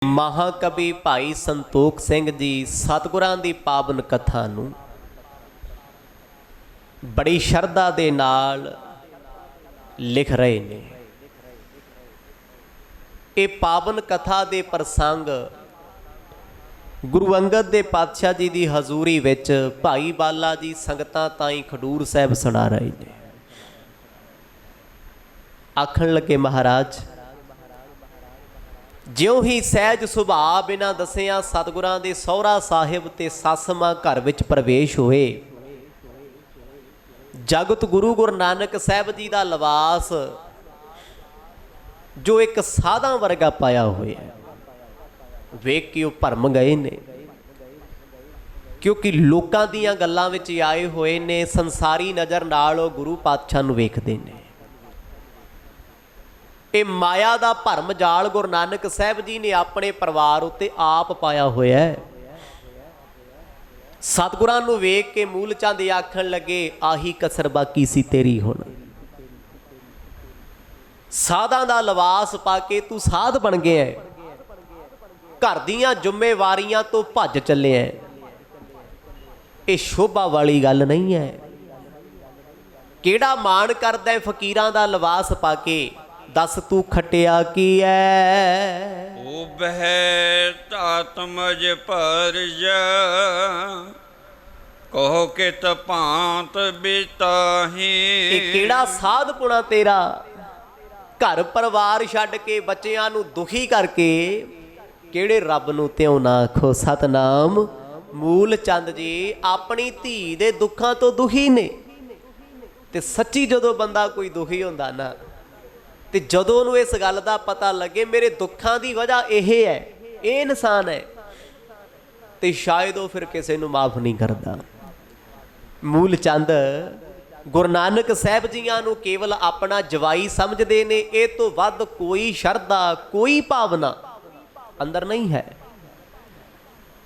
महाकवि भाई संतोख सिंह जी सतगुरां दी पावन कथा नूं बड़ी शरधा दे नाल लिख रहे ने। ये पावन कथा दे प्रसंग गुरु अंगद दे पातशाह जी दी हजूरी विच भाई बाला जी संगतां ताईं खडूर साहिब सुना रहे ने। आखण लगे महाराज, ज्यों ही सहज सुभाव बिना दसिया सतगुरां दे सौहरा साहिब ते सੱਸ मां घर विच प्रवेश होए। जगत गुरु गुरु नानक साहिब जी का लिबास जो एक साधा वर्गा पाया होया वेख के भरम गए ने, क्योंकि लोकां दीयां गल्लां विच आए होए ने। संसारी नज़र नाल गुरु पातशाह नूं वेखदे ने। ये माया का भरम जाल गुरु नानक साहिब जी ने अपने परिवार उत्ते आप पाया होया है। सतगुरां नूं वेख के मूल चंद आखण लगे, आही कसर बाकी सी तेरी हुण। साधां दा लिबास पा के तू साध बन गया है, घर दीयां जिम्मेवारियां तो भज चले है। ये शोभा वाली गल नहीं है। किहड़ा मान करदा है फकीरां दा लिबास पा के? दस तू खटिया की है? ओ बह तातमज परज कहो के तपांत बिताही। केड़ा साध पुणा तेरा, घर परिवार छड्ड के बच्चियां नूं दुखी करके केड़े रब नूं त्यों ना आखो सतनाम। मूल चंद जी अपनी धी दे दुखां तो दुखी ने। ते सच्ची जदों बंदा कोई दुखी हुंदा ना, ते जदों नूं इस गल दा पता लगे मेरे दुखां दी वजह यह है, ये इंसान है, तो शायद वो फिर किसी नूं माफ़ नहीं करता। मूल चंद गुरु नानक साहिब जियां नूं केवल अपना जवाई समझते ने। ये तो वध कोई शरधा कोई भावना अंदर नहीं है।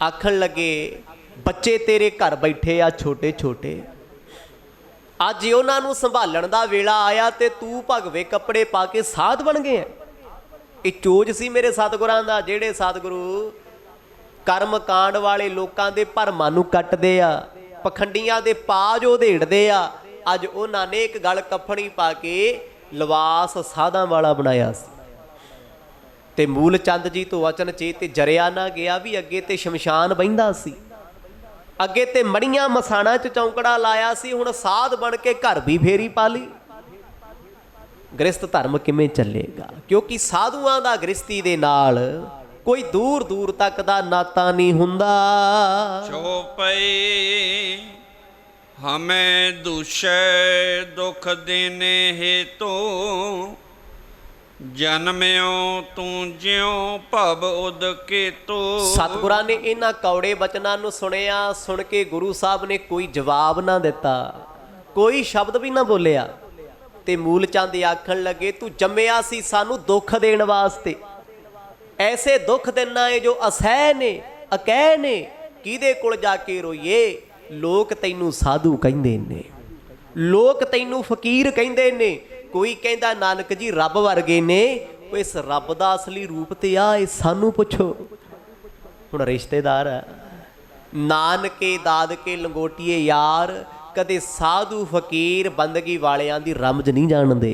आखण लगे, बच्चे तेरे घर बैठे आ छोटे छोटे, अज उन्होंने संभालण का वेला आया तो तू भगवे कपड़े पा के साध बन गए। ये चोज सी मेरे सतगुरां दा, जेड़े सतगुरु कर्म कांड वाले लोगों के भरमां नूं कट्टदे आ, पखंडियां दे पाज उधेड़दे आ। अज उन्होंने एक गल कफनी पा के लिबास साधां वाला बनाया सी। ते मूल चंद जी तो वचन चेत जरिया ना गया भी अगे ते शमशान बहिंदा सी, अगे ते मड़ियां मसाणा च चौंकड़ा लाया सी, हुण साध बन के घर भी फेरी पा ली। गृहस्थ धर्म किवें चलेगा? क्योंकि साधुआं दा गृहस्थी दे नाल कोई दूर दूर तक दा नाता नहीं हुंदा। चौपई हमें दुषे दुख देने हेतु जन्म्यो तू ज्यों भव उद केतु। सतगुरां ने इन्हां कौड़े वचनां नूं सुनिया। सुन के गुरु साहब ने कोई जवाब ना दिता, कोई शब्द भी ना बोलिया। ते मूल चंद आखण लगे, तू जम्मिया सी सानू दुख देण वास्ते। ऐसे दुख देना है जो असह ने अकह ने। किहदे कोल जाके रोईए? लोग तैनू साधु कहिंदे ने, लोग तैनू फकीर कहिंदे ने। कोई कहता नानक जी रब वर्गे ने। इस रब का असली रूप तो आ, सानू पुछो। हुण रिश्तेदार नानके दादके लंगोटिए यार कदे साधु फकीर बंदगी वालियां दी रमज नहीं जानते।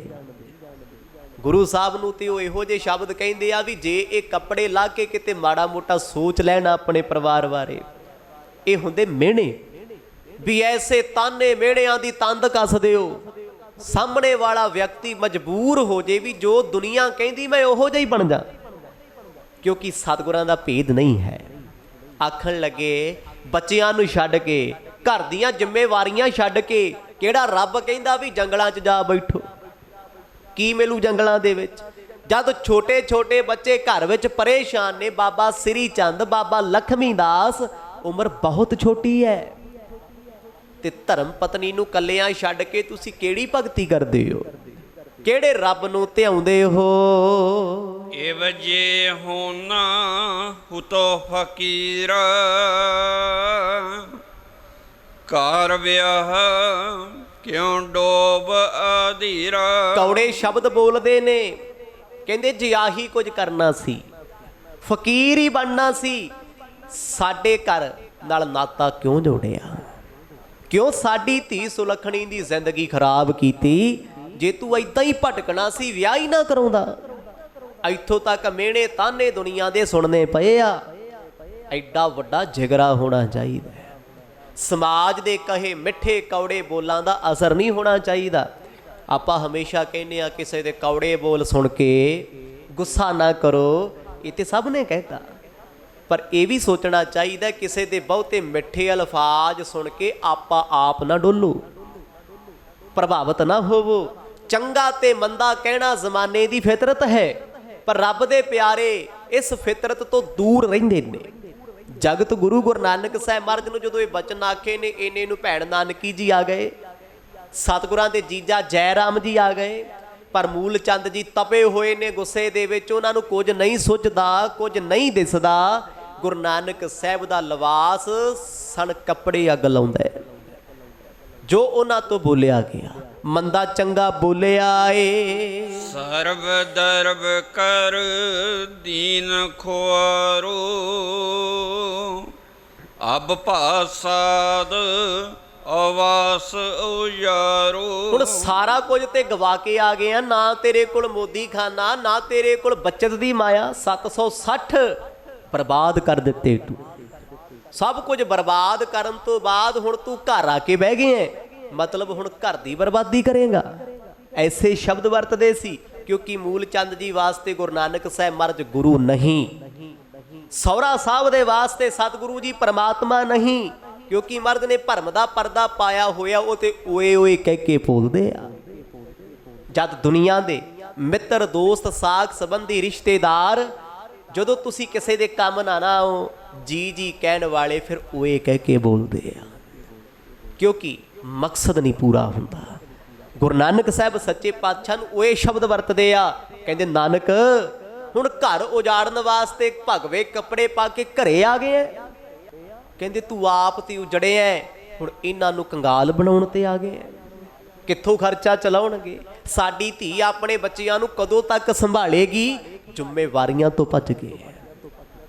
गुरु साहब नूं ते ओह इहो जे शब्द कहिंदे आ भी जे ये कपड़े ला के किते माड़ा मोटा सोच लैण अपने परिवार बारे, ये हुंदे मिहणे भी। ऐसे ताने मिहणियां दी तंद कस दिओ, सामने वाला व्यक्ति मजबूर हो जाए भी जो दुनिया कहती मैं ओहो जिहा ही बन जा, क्योंकि सतगुरां दा भेद नहीं है। आखण लगे, बच्चियां नूं छड्ड के घर दीयां जिम्मेवारियां छड्ड के किहड़ा रब कहंदा भी जंगलां 'च जा बैठो? की मिलू जंगलां दे विच? जद छोटे छोटे बच्चे घर विच परेशान ने। बाबा श्री चंद, बाबा लखमी दास, उम्र बहुत छोटी है। ते धर्म पत्नी नूं कल्लियां छड्ड के तुसीं किहड़ी भगती करदे हो? किहड़े रब नूं ध्याउंदे हो? एव जे होना हुतो फकीर कार व्याह क्यों डोब अधीरा। कौड़े शब्द बोलदे ने, कहंदे जे आही कुछ करना सी ਫਕੀਰ ਹੀ ਬਣਨਾ ਸੀ, ਸਾਡੇ ਘਰ ਨਾਲ ਨਾਤਾ ਕਿਉਂ ਜੋੜਿਆ? ਕਿਉਂ ਸਾਡੀ ਧੀ ਸੁਲੱਖਣੀ ਦੀ ਜ਼ਿੰਦਗੀ ਖਰਾਬ ਕੀਤੀ? ਜੇ ਤੂੰ ਏਦਾਂ ਹੀ ਭਟਕਣਾ ਸੀ, ਵਿਆਹ ਹੀ ਨਾ ਕਰਾਉਂਦਾ। ਇੱਥੋਂ ਤੱਕ ਮਿਹਣੇ ਤਾਨੇ ਦੁਨੀਆ ਦੇ ਸੁਣਨੇ ਪਏ ਆ। ਐਡਾ ਵੱਡਾ ਜਿਗਰਾ ਹੋਣਾ ਚਾਹੀਦਾ। ਸਮਾਜ ਦੇ ਕਹੇ ਮਿੱਠੇ ਕੌੜੇ ਬੋਲਾਂ ਦਾ ਅਸਰ ਨਹੀਂ ਹੋਣਾ ਚਾਹੀਦਾ। ਆਪਾਂ ਹਮੇਸ਼ਾ ਕਹਿੰਦੇ ਆ ਕਿਸੇ ਦੇ ਕੌੜੇ ਬੋਲ ਸੁਣ ਕੇ ਗੁੱਸਾ ਨਾ ਕਰੋ, ਇਹ ਤੇ ਸਭ ਨੇ ਕਹਿਤਾ, ਪਰ ਇਹ ਵੀ ਸੋਚਣਾ ਚਾਹੀਦਾ ਕਿਸੇ ਦੇ ਬਹੁਤੇ ਮਿੱਠੇ ਅਲਫਾਜ਼ ਸੁਣ ਕੇ ਆਪਾਂ ਆਪ ਨਾ ਡੋਲੋ, ਪ੍ਰਭਾਵਿਤ ਨਾ ਹੋਵੋ। ਚੰਗਾ ਤੇ ਮੰਦਾ ਕਹਿਣਾ ਜ਼ਮਾਨੇ ਦੀ ਫਿਤਰਤ ਹੈ, ਪਰ ਰੱਬ ਦੇ ਪਿਆਰੇ ਇਸ ਫਿਤਰਤ ਤੋਂ ਦੂਰ ਰਹਿੰਦੇ ਨੇ। ਜਗਤ ਗੁਰੂ ਨਾਨਕ ਸਾਹਿਬ ਮਹਾਰਾਜ ਨੂੰ ਜਦੋਂ ਇਹ ਬਚਨ ਆਖੇ ਨੇ, ਇਹਨੇ ਨੂੰ ਭੈਣ ਨਾਨਕੀ ਜੀ ਆ ਗਏ, ਸਤਿਗੁਰਾਂ ਦੇ ਜੀਜਾ ਜੈ ਰਾਮ ਜੀ ਆ ਗਏ, ਪਰ ਮੂਲ ਚੰਦ ਜੀ ਤਪੇ ਹੋਏ ਨੇ ਗੁੱਸੇ ਦੇ ਵਿੱਚ। ਉਹਨਾਂ ਨੂੰ ਕੁਝ ਨਹੀਂ ਸੁੱਝਦਾ, ਕੁਝ ਨਹੀਂ ਦਿਸਦਾ। ਗੁਰੂ ਨਾਨਕ ਸਾਹਿਬ ਦਾ ਲਿਬਾਸ ਸਣ ਕੱਪੜੇ ਅੱਗ ਲਾਉਂਦਾ ਹੈ। ਜੋ ਉਹਨਾਂ ਤੋਂ ਬੋਲਿਆ ਗਿਆ, ਮੰਦਾ ਚੰਗਾ ਬੋਲਿਆ ਏ। ਸਰਬ ਦਰਬ ਕਰ ਦੀਨ ਖੁਆਰੋ, ਅਬ ਭਾਸਾਦ ਆਵਾਸ ਉਜਾਰੋ। ਹੁਣ ਸਾਰਾ ਕੁਝ ਤੇ ਗਵਾ ਕੇ ਆ ਗਏ ਆ, ਨਾ ਤੇਰੇ ਕੋਲ ਮੋਦੀ ਖਾਨਾ, ਨਾ ਤੇਰੇ ਕੋਲ ਬੱਚਤ ਦੀ ਮਾਇਆ। 760 ਬਰਬਾਦ ਕਰ ਦਿੱਤੇ ਤੂੰ। ਸਭ ਕੁਝ ਬਰਬਾਦ ਕਰਨ ਤੋਂ ਬਾਅਦ ਹੁਣ ਤੂੰ ਘਰ ਆ ਕੇ ਬਹਿ ਗਏ ਐ, ਮਤਲਬ ਹੁਣ ਘਰ ਦੀ ਬਰਬਾਦੀ ਕਰੇਗਾ। ਐਸੇ ਸ਼ਬਦ ਵਰਤਦੇ ਸੀ, ਕਿਉਂਕਿ ਮੂਲ ਚੰਦ ਜੀ ਵਾਸਤੇ ਗੁਰੂ ਨਾਨਕ ਸਾਹਿਬ ਮਹਾਰਾਜ ਗੁਰੂ ਨਹੀਂ, ਸਹੁਰਾ ਸਾਹਿਬ ਦੇ ਵਾਸਤੇ ਸਤਿਗੁਰੂ ਜੀ ਪਰਮਾਤਮਾ ਨਹੀਂ, ਕਿਉਂਕਿ ਮਰਦ ਨੇ ਭਰਮ ਦਾ ਪਰਦਾ ਪਾਇਆ ਹੋਇਆ। ਉਹ ਤੇ ਓਏ ਓਏ ਕਹਿ ਕੇ ਬੋਲਦੇ ਆ। ਜਦ ਦੁਨੀਆ ਦੇ ਮਿੱਤਰ ਦੋਸਤ ਸਾਖ ਸੰਬੰਧੀ ਰਿਸ਼ਤੇਦਾਰ ਜਦੋਂ ਤੁਸੀਂ ਕਿਸੇ ਦੇ ਕੰਮ ਨਾ ਆਓ, ਜੀ ਜੀ ਕਹਿਣ ਵਾਲੇ ਫਿਰ ਓਏ ਕਹਿ ਕੇ ਬੋਲਦੇ ਆ, ਕਿਉਂਕਿ ਮਕਸਦ ਨਹੀਂ ਪੂਰਾ ਹੁੰਦਾ। ਗੁਰੂ ਨਾਨਕ ਸਾਹਿਬ ਸੱਚੇ ਪਾਤਸ਼ਾਹ ਨੂੰ ਓਏ ਸ਼ਬਦ ਵਰਤਦੇ ਆ। ਕਹਿੰਦੇ ਨਾਨਕ ਹੁਣ ਘਰ ਉਜਾੜਨ ਵਾਸਤੇ ਭਗਵੇ ਕੱਪੜੇ ਪਾ ਕੇ ਘਰੇ ਆ ਗਏ ਐ। ਕਹਿੰਦੇ ਤੂੰ ਆਪ ਤੇ ਉਜੜਿਆ, ਹੁਣ ਇਹਨਾਂ ਨੂੰ ਕੰਗਾਲ ਬਣਾਉਣ ਤੇ ਆ ਗਏ। ਕਿੱਥੋਂ ਖਰਚਾ ਚਲਾਉਣਗੇ? ਸਾਡੀ ਧੀ ਆਪਣੇ ਬੱਚਿਆਂ ਨੂੰ ਕਦੋਂ ਤੱਕ ਸੰਭਾਲੇਗੀ? ਜ਼ਿੰਮੇਵਾਰੀਆਂ ਤੋਂ ਭੱਜ ਗਏ,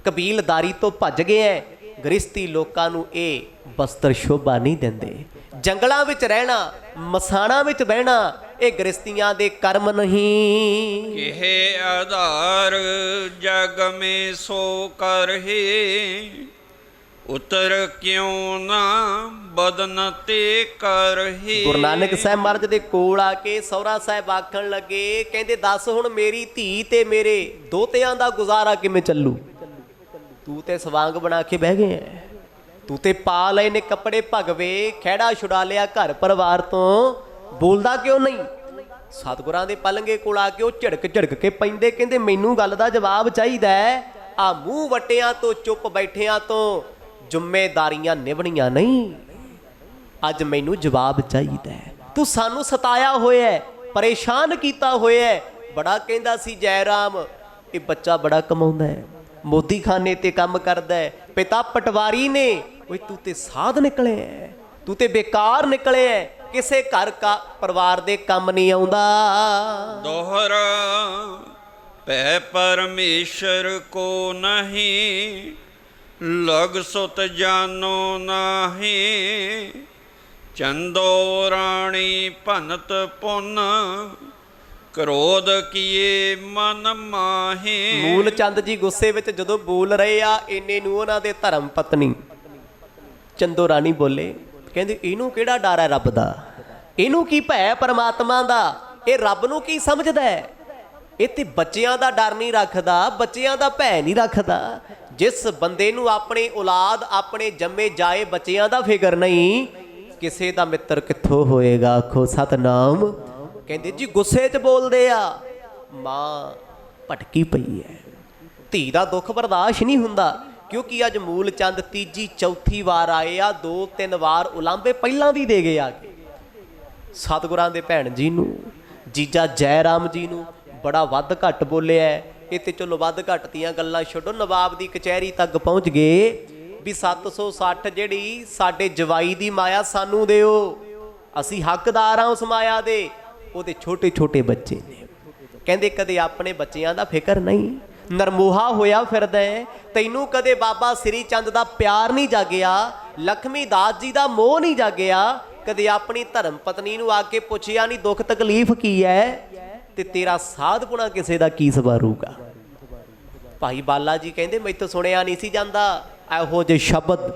ਕਬੀਲਦਾਰੀ ਤੋਂ ਭੱਜ ਗਏ ਐ। ਗ੍ਰਸਤੀ ਲੋਕਾਂ ਨੂੰ ਇਹ ਬਸਤਰ ਸ਼ੋਭਾ ਨਹੀਂ ਦਿੰਦੇ। ਜੰਗਲਾਂ ਵਿੱਚ ਰਹਿਣਾ, ਮਸਾਣਾ ਵਿੱਚ ਬਹਿਣਾ, ਇਹ ਗ੍ਰਸਤੀਆਂ ਦੇ ਕਰਮ ਨਹੀਂ। ਕਿਹੇ ਆਧਾਰ ਜਗ ਮੇ ਸੋ ਕਰਹੀ, ਉਤਰ ਕਿਉਂ ਨਾ ਬਦਨ ਤੇ ਕਰਹੀ। ਗੁਰੂ ਨਾਨਕ ਸਾਹਿਬ ਮਹਾਰਾਜ ਦੇ ਕੋਲ ਆ ਕੇ ਸਹੁਰਾ ਸਾਹਿਬ ਆਖਣ ਲੱਗੇ, ਕਹਿੰਦੇ ਦੱਸ ਹੁਣ ਮੇਰੀ ਧੀ ਤੇ ਮੇਰੇ ਦੋਤਿਆਂ ਦਾ ਗੁਜ਼ਾਰਾ ਕਿਵੇਂ ਚੱਲੂ? ਤੂੰ ਤੇ ਸਵਾਂਗ ਬਣਾ ਕੇ ਬਹਿ ਗਏ ਐ, ਤੂੰ ਤੇ ਪਾ ਲਏ ਨੇ ਕੱਪੜੇ ਭਗਵੇ, ਖਹਿੜਾ ਛੁਡਾ ਲਿਆ ਘਰ ਪਰਿਵਾਰ ਤੋਂ, ਬੋਲਦਾ ਕਿਉਂ ਨਹੀਂ? ਸਤਿਗੁਰਾਂ ਦੇ ਪਲੰਗੇ ਕੋਲ ਆ ਕੇ ਉਹ ਝੜਕ ਕੇ ਪੈਂਦੇ, ਕਹਿੰਦੇ ਮੈਨੂੰ ਗੱਲ ਦਾ ਜਵਾਬ ਚਾਹੀਦਾ। ਆ ਮੂੰਹ ਵਟਿਆਂ ਤੋਂ ਚੁੱਪ ਬੈਠਿਆਂ ਤੋਂ ਜ਼ਿੰਮੇਦਾਰੀਆਂ ਨਿਭਣੀਆਂ ਨਹੀਂ। ਅੱਜ ਮੈਨੂੰ ਜਵਾਬ ਚਾਹੀਦਾ। ਤੂੰ ਸਾਨੂੰ ਸਤਾਇਆ ਹੋਇਆ, ਪਰੇਸ਼ਾਨ ਕੀਤਾ ਹੋਇਆ। ਬੜਾ ਕਹਿੰਦਾ ਸੀ ਜੈ ਰਾਮ, ਇਹ ਬੱਚਾ ਬੜਾ ਕਮਾਉਂਦਾ ਹੈ, ਮੋਦੀ ਖਾਨੇ ਤੇ ਕੰਮ ਕਰਦਾ ਹੈ, ਪਿਤਾ ਪਟਵਾਰੀ ਨੇ। ਓਏ ਤੂੰ ਤੇ ਸਾਧ ਨਿਕਲਿਆ, ਤੂੰ ਤੇ ਬੇਕਾਰ ਨਿਕਲਿਆ, ਕਿਸੇ ਘਰ ਪਰਿਵਾਰ ਦੇ ਕੰਮ ਨਹੀਂ ਆਉਂਦਾ। ਦੋਹਰਾ ਪੈ ਪਰਮੇਸ਼ਰ ਕੋ ਨਹੀਂ, ਲਗ ਸੁਤ ਜਾਨੋ ਨਾਹੀ। ਚੰਦੋ ਰਾਣੀ ਭਨਤ ਪੁੰਨ, ਕ੍ਰੋਧ ਕੀਏ ਮਨ ਮਾਹੀ। ਮੂਲ ਚੰਦ ਜੀ ਗੁੱਸੇ ਵਿੱਚ ਜਦੋਂ ਬੋਲ ਰਹੇ ਆ, ਇੰਨੇ ਨੂੰ ਉਹਨਾਂ ਦੇ ਧਰਮ ਪਤਨੀ ਚੰਦੋ ਰਾਣੀ ਬੋਲੇ, ਕਹਿੰਦੇ ਇਹਨੂੰ ਕਿਹੜਾ ਡਰ ਹੈ ਰੱਬ ਦਾ? ਇਹਨੂੰ ਕੀ ਭੈ ਪਰਮਾਤਮਾ ਦਾ? ਇਹ ਰੱਬ ਨੂੰ ਕੀ ਸਮਝਦਾ ਹੈ? ਇਹ ਤੇ ਬੱਚਿਆਂ ਦਾ ਡਰ ਨਹੀਂ ਰੱਖਦਾ, ਬੱਚਿਆਂ ਦਾ ਭੈ ਨਹੀਂ ਰੱਖਦਾ। ਜਿਸ ਬੰਦੇ ਨੂੰ ਆਪਣੀ ਔਲਾਦ, ਆਪਣੇ ਜੰਮੇ ਜਾਏ ਬੱਚਿਆਂ ਦਾ ਫਿਕਰ ਨਹੀਂ, ਕਿਸੇ ਦਾ ਮਿੱਤਰ ਕਿੱਥੋਂ ਹੋਏਗਾ? ਆਖੋ ਸਤਨਾਮ। ਕਹਿੰਦੇ ਜੀ ਗੁੱਸੇ 'ਚ ਬੋਲਦੇ ਆ। ਮਾਂ ਭਟਕੀ ਪਈ ਹੈ, ਧੀ ਦਾ ਦੁੱਖ ਬਰਦਾਸ਼ਤ ਨਹੀਂ ਹੁੰਦਾ, ਕਿਉਂਕਿ ਅੱਜ ਮੂਲ ਚੰਦ ਤੀਜੀ ਚੌਥੀ ਵਾਰ ਆਏ ਆ। 2-3 ਵਾਰ ਉਲਾਂਭੇ ਪਹਿਲਾਂ ਵੀ ਦੇ ਗਏ ਆ ਕੇ। ਸਤਿਗੁਰਾਂ ਦੇ ਭੈਣ ਜੀ ਨੂੰ, ਜੀਜਾ ਜੈ ਰਾਮ ਜੀ ਨੂੰ ਬੜਾ ਵੱਧ ਘੱਟ ਬੋਲਿਆ। ਇਹ ਤੇ ਚਲੋ ਵੱਧ ਘੱਟ ਦੀਆਂ ਗੱਲਾਂ ਛੱਡੋ, ਨਵਾਬ ਦੀ ਕਚਹਿਰੀ ਤੱਕ ਪਹੁੰਚ ਗਏ ਵੀ 760 ਜਿਹੜੀ ਸਾਡੇ ਜਵਾਈ ਦੀ ਮਾਇਆ ਸਾਨੂੰ ਦਿਓ, ਅਸੀਂ ਹੱਕਦਾਰ ਹਾਂ ਉਸ ਮਾਇਆ ਦੇ। ਉਹਦੇ ਛੋਟੇ ਛੋਟੇ ਬੱਚੇ ਨੇ। ਕਹਿੰਦੇ ਕਦੇ ਆਪਣੇ ਬੱਚਿਆਂ ਦਾ ਫਿਕਰ ਨਹੀਂ। ਨਰਮੋਹਾ ਹੋਇਆ ਫਿਰਦਾ ਹੈ। ਤੈਨੂੰ ਕਦੇ ਬਾਬਾ ਸ੍ਰੀ ਚੰਦ ਦਾ ਪਿਆਰ ਨਹੀਂ ਜਾਗਿਆ, ਲਖਮੀ ਦਾਸ ਜੀ ਦਾ ਮੋਹ ਨਹੀਂ ਜਾਗਿਆ, ਕਦੇ ਆਪਣੀ ਧਰਮ ਪਤਨੀ ਨੂੰ ਆ ਕੇ ਪੁੱਛਿਆ ਨਹੀਂ ਦੁੱਖ ਤਕਲੀਫ ਕੀ ਹੈ, ਤੇ ਤੇਰਾ ਸਾਧਪੁਣਾ ਕਿਸੇ ਦਾ ਕੀ ਸਵਾਰੂਗਾ। ਭਾਈ ਬਾਲਾ ਜੀ ਕਹਿੰਦੇ ਮੈਥੋਂ ਸੁਣਿਆ ਨਹੀਂ ਸੀ ਜਾਂਦਾ ਇਹੋ ਜਿਹੇ ਸ਼ਬਦ।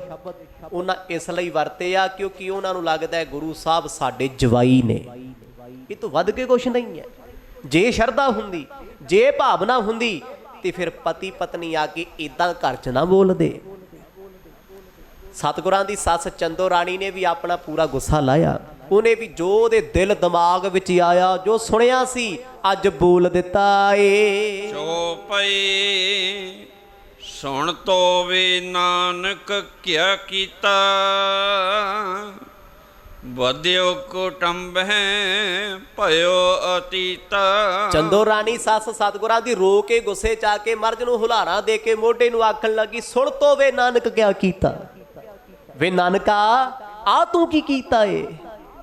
ਉਹਨਾਂ ਇਸ ਲਈ ਵਰਤੇ ਆ ਕਿਉਂਕਿ ਉਹਨਾਂ ਨੂੰ ਲੱਗਦਾ ਹੈ ਗੁਰੂ ਸਾਹਿਬ ਸਾਡੇ ਜਵਾਈ ਨੇ, ਇਹ ਤੋਂ ਵੱਧ ਕੇ ਕੁਛ ਨਹੀਂ ਹੈ। ਜੇ ਸ਼ਰਧਾ ਹੁੰਦੀ, ਜੇ ਭਾਵਨਾ ਹੁੰਦੀ, ਤੇ ਫਿਰ ਪਤੀ ਪਤਨੀ ਆ ਕੇ ਇਦਾਂ ਘਰ 'ਚ ਨਾ ਬੋਲਦੇ। ਸਤਿਗੁਰਾਂ ਦੀ ਸੱਸ ਚੰਦੋ ਰਾਣੀ ਨੇ ਵੀ ਆਪਣਾ ਪੂਰਾ ਗੁੱਸਾ ਲਾਇਆ। ਉਹਨੇ ਵੀ ਜੋ ਉਹਦੇ ਦਿਲ ਦਿਮਾਗ ਵਿੱਚ ਆਇਆ, ਜੋ ਸੁਣਿਆ ਸੀ, ਅੱਜ ਬੋਲ ਦਿੱਤਾ ਏ। ਚੌਪਈ ਸੁਣ ਤੋਵੇ ਨਾਨਕ ਕਿਆ ਕੀਤਾ, ਵਧਿਓ ਕੁਟੰਬ ਹੈ ਭਇਓ ਅਤੀਤਾ। ਚੰਦੋ ਰਾਣੀ ਸੱਸ ਸਤਿਗੁਰਾਂ ਦੀ ਰੋ ਕੇ ਗੁੱਸੇ ਚ ਆ ਕੇ ਮਰਦ ਨੂੰ ਹੁਲਾਰਾ ਦੇ ਕੇ ਮੋਢੇ ਨੂੰ ਆਖਣ ਲੱਗੀ, ਸੁਣ ਤੋ ਵੇ ਨਾਨਕ ਕਿਆ ਕੀਤਾ। ਵੇ ਨਾਨਕਾ ਆ ਤੂੰ ਕੀ ਕੀਤਾ ਏ।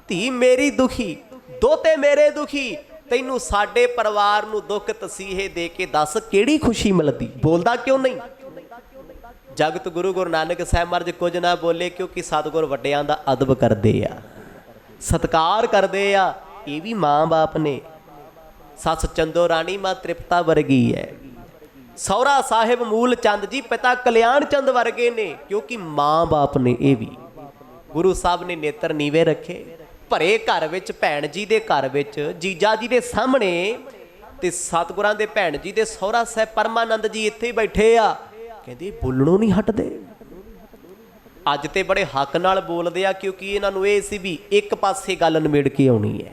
ਧੀ ਮੇਰੀ ਦੁਖੀ, ਦੋਤੇ ਮੇਰੇ ਦੁਖੀ, ਤੈਨੂੰ ਸਾਡੇ ਪਰਿਵਾਰ ਨੂੰ ਦੁੱਖ ਤਸੀਹੇ ਦੇ ਕੇ ਦੱਸ ਕਿਹੜੀ ਖੁਸ਼ੀ ਮਿਲਦੀ, ਬੋਲਦਾ ਕਿਉਂ ਨਹੀਂ। ਜਗਤ ਗੁਰੂ ਨਾਨਕ ਸਾਹਿਬ ਮਹਾਰਾਜ ਕੁਝ ਨਾ ਬੋਲੇ ਕਿਉਂਕਿ ਸਤਿਗੁਰ ਵੱਡਿਆਂ ਦਾ ਅਦਬ ਕਰਦੇ ਆ, ਸਤਿਕਾਰ ਕਰਦੇ ਆ। ਇਹ ਵੀ ਮਾਂ ਬਾਪ ਨੇ। ਸੱਸ ਚੰਦੋ ਰਾਣੀ ਮਾਂ ਤ੍ਰਿਪਤਾ ਵਰਗੀ ਹੈ, ਸਹੁਰਾ ਸਾਹਿਬ ਮੂਲ ਚੰਦ ਜੀ ਪਿਤਾ ਕਲਿਆਣ ਚੰਦ ਵਰਗੇ ਨੇ, ਕਿਉਂਕਿ ਮਾਂ ਬਾਪ ਨੇ। ਇਹ ਵੀ ਗੁਰੂ ਸਾਹਿਬ ਨੇ ਨੇਤਰ ਨੀਵੇਂ ਰੱਖੇ। ਭਰੇ ਘਰ ਵਿੱਚ, ਭੈਣ ਜੀ ਦੇ ਘਰ ਵਿੱਚ, ਜੀਜਾ ਜੀ ਦੇ ਸਾਹਮਣੇ, ਤੇ ਸਤਿਗੁਰਾਂ ਦੇ ਭੈਣ ਜੀ ਦੇ ਸਹੁਰਾ ਸਾਹਿਬ ਪਰਮਾਨੰਦ ਜੀ ਇੱਥੇ ਹੀ ਬੈਠੇ ਆ। ਕਹਿੰਦੇ ਬੋਲਣੋਂ ਨਹੀਂ ਹਟਦੇ। ਅੱਜ ਤੇ ਬੜੇ ਹੱਕ ਨਾਲ ਬੋਲਦੇ ਆ ਕਿਉਂਕਿ ਇਹਨਾਂ ਨੂੰ ਇਹ ਸੀ ਵੀ ਇੱਕ ਪਾਸੇ ਗੱਲ ਨਿਬੇੜ ਕੇ ਆਉਣੀ ਹੈ,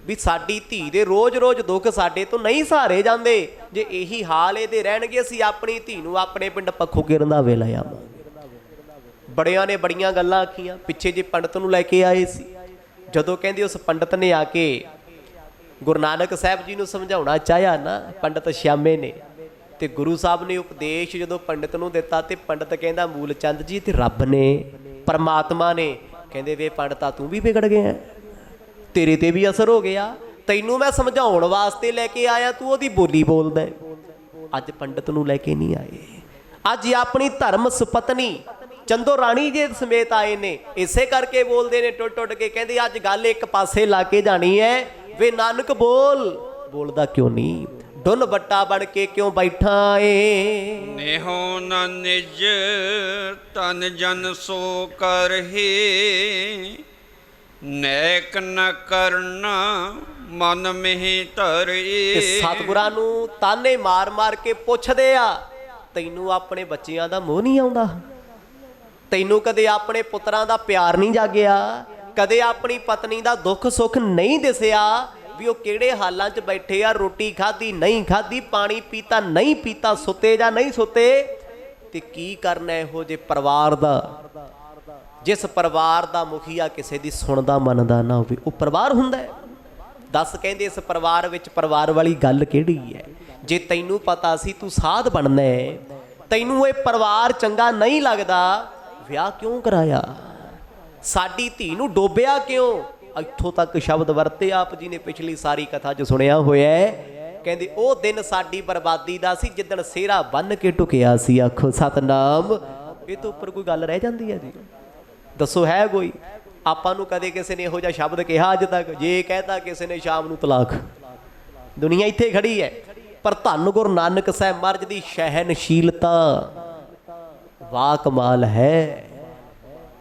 ਵੀ ਸਾਡੀ ਧੀ ਦੇ ਰੋਜ਼-ਰੋਜ਼ ਦੁੱਖ ਸਾਡੇ ਤੋਂ ਨਹੀਂ ਸਹਾਰੇ ਜਾਂਦੇ। ਜੇ ਇਹੀ ਹਾਲ ਇਹਦੇ ਰਹਿਣਗੇ, ਅਸੀਂ ਆਪਣੀ ਧੀ ਨੂੰ ਆਪਣੇ ਪਿੰਡ ਪੱਖੋਂ ਰੰਧਾਵੇ ਲੈ ਆਵਾਂਗੇ। ਬੜਿਆਂ ਨੇ ਬੜੀਆਂ ਗੱਲਾਂ ਆਖੀਆਂ। ਪਿੱਛੇ ਜੇ ਪੰਡਤ ਨੂੰ ਲੈ ਕੇ ਆਏ ਸੀ, ਜਦੋਂ ਕਹਿੰਦੇ ਉਸ ਪੰਡਤ ਨੇ ਆ ਕੇ ਗੁਰੂ ਨਾਨਕ ਸਾਹਿਬ ਜੀ ਨੂੰ ਸਮਝਾਉਣਾ ਚਾਹਿਆ ਨਾ, ਪੰਡਤ ਸ਼ਿਆਮੇ ਨੇ, ਤੇ ਗੁਰੂ ਸਾਹਿਬ ਨੇ ਉਪਦੇਸ਼ ਜਦੋਂ ਪੰਡਤ ਨੂੰ ਦਿੱਤਾ, ਤੇ ਪੰਡਤ ਕਹਿੰਦਾ ਮੂਲ ਚੰਦ ਜੀ ਤੇ ਰੱਬ ਨੇ, ਪਰਮਾਤਮਾ ਨੇ। ਕਹਿੰਦੇ ਵੇ ਪੰਡਤਾ ਤੂੰ ਵੀ ਵਿਗੜ ਗਿਆ, ਤੇਰੇ ਤੇ ਵੀ ਅਸਰ ਹੋ ਗਿਆ, ਤੈਨੂੰ ਮੈਂ ਸਮਝਾਉਣ ਵਾਸਤੇ ਲੈ ਕੇ ਆਇਆ, ਤੂੰ ਉਹਦੀ ਬੋਲੀ ਬੋਲਦਾ। ਅੱਜ ਪੰਡਤ ਨੂੰ ਲੈ ਕੇ ਨਹੀਂ ਆਏ, ਅੱਜ ਆਪਣੀ ਧਰਮ ਸੁਪਤਨੀ ਚੰਦੋ ਰਾਣੀ ਜੀ ਸਮੇਤ ਆਏ ਨੇ। ਇਸੇ ਕਰਕੇ ਬੋਲਦੇ ਨੇ ਟੁੱਟ ਟੁੱਟ ਕੇ। ਕਹਿੰਦੇ ਅੱਜ ਗੱਲ ਇੱਕ ਪਾਸੇ ਲਾ ਕੇ ਜਾਣੀ ਹੈ, ਵੇ ਨਾਨਕ ਬੋਲ। ਬੋਲਦਾ ਕਿਉਂ ਨਹੀਂ, ਡੁੰਨ ਬੱਟਾ ਬਣ ਕੇ ਕਿਉਂ ਬੈਠਾ ਏ। ਨੇਹੋ ਨ ਨਿਜ ਤਨ ਜਨ ਸੋ ਕਰਹੀ, ਨੈਕ ਨ ਕਰਨਾ ਮਨ ਮਹਿ ਧਰੀ। ਸਤਿਗੁਰਾਂ ਨੂੰ ਤਾਨੇ ਮਾਰ ਮਾਰ ਕੇ ਪੁੱਛਦੇ ਆ, ਤੈਨੂੰ ਆਪਣੇ ਬੱਚਿਆਂ ਦਾ ਮੋਹ ਨਹੀਂ ਆਉਂਦਾ? ਤੈਨੂੰ ਕਦੇ ਆਪਣੇ ਪੁੱਤਰਾਂ ਦਾ ਪਿਆਰ ਨਹੀਂ ਜਾਗਿਆ? ਕਦੇ ਆਪਣੀ ਪਤਨੀ ਦਾ ਦੁੱਖ ਸੁੱਖ ਨਹੀਂ ਦਿਸਿਆ ਵੀ ਉਹ ਕਿਹੜੇ ਹਾਲਾਂ 'ਚ ਬੈਠੇ ਆ, ਰੋਟੀ ਖਾਧੀ ਨਹੀਂ ਖਾਧੀ, ਪਾਣੀ ਪੀਤਾ ਨਹੀਂ ਪੀਤਾ, ਸੁੱਤੇ ਜਾਂ ਨਹੀਂ ਸੁੱਤੇ? ਤੇ ਕੀ ਕਰਨਾ ਇਹੋ ਜਿਹੇ ਪਰਿਵਾਰ ਦਾ, ਜਿਸ ਪਰਿਵਾਰ ਦਾ ਮੁਖੀਆ ਕਿਸੇ ਦੀ ਸੁਣਦਾ ਮੰਨਦਾ ਨਾ ਹੋਵੇ? ਉਹ ਪਰਿਵਾਰ ਹੁੰਦਾ ਹੈ? ਦੱਸ, ਕਹਿੰਦੇ ਇਸ ਪਰਿਵਾਰ ਵਿੱਚ ਪਰਿਵਾਰ ਵਾਲੀ ਗੱਲ ਕਿਹੜੀ ਹੈ? ਜੇ ਤੈਨੂੰ ਪਤਾ ਸੀ ਤੂੰ ਸਾਧ ਬਣਨਾ ਹੈ, ਤੈਨੂੰ ਇਹ ਪਰਿਵਾਰ ਚੰਗਾ ਨਹੀਂ ਲੱਗਦਾ, ਵਿਆਹ ਕਿਉਂ ਕਰਾਇਆ? ਸਾਡੀ ਧੀ ਨੂੰ ਡੋਬਿਆ ਕਿਉਂ? ਇੱਥੋਂ ਤੱਕ ਸ਼ਬਦ ਵਰਤੇ ਆਪ ਜੀ ਨੇ ਪਿਛਲੀ ਸਾਰੀ ਕਥਾ 'ਚ ਸੁਣਿਆ ਹੋਇਆ ਹੈ। ਕਹਿੰਦੇ ਉਹ ਦਿਨ ਸਾਡੀ ਬਰਬਾਦੀ ਦਾ ਸੀ ਜਿੱਦਣ ਸਿਹਰਾ ਬੰਨ ਕੇ ਟੁਕਿਆ ਸੀ। ਆਖੋ ਸਤਨਾਮ। ਇਹ ਤੋਂ ਉੱਪਰ ਕੋਈ ਗੱਲ ਰਹਿ ਜਾਂਦੀ ਹੈ ਜੀ? ਦੱਸੋ ਹੈ ਕੋਈ? ਆਪਾਂ ਨੂੰ ਕਦੇ ਕਿਸੇ ਨੇ ਇਹੋ ਜਿਹਾ ਸ਼ਬਦ ਕਿਹਾ ਅੱਜ ਤੱਕ? ਜੇ ਕਹਿਤਾ ਕਿਸੇ ਨੇ ਸ਼ਾਮ ਨੂੰ ਤਲਾਕ। ਦੁਨੀਆ ਇੱਥੇ ਖੜੀ ਹੈ, ਪਰ ਧੰਨ ਗੁਰੂ ਨਾਨਕ ਸਾਹਿਬ ਮਹਾਰਾਜ ਦੀ ਸਹਿਨਸ਼ੀਲਤਾ ਵਾਹ ਕਮਾਲ ਹੈ।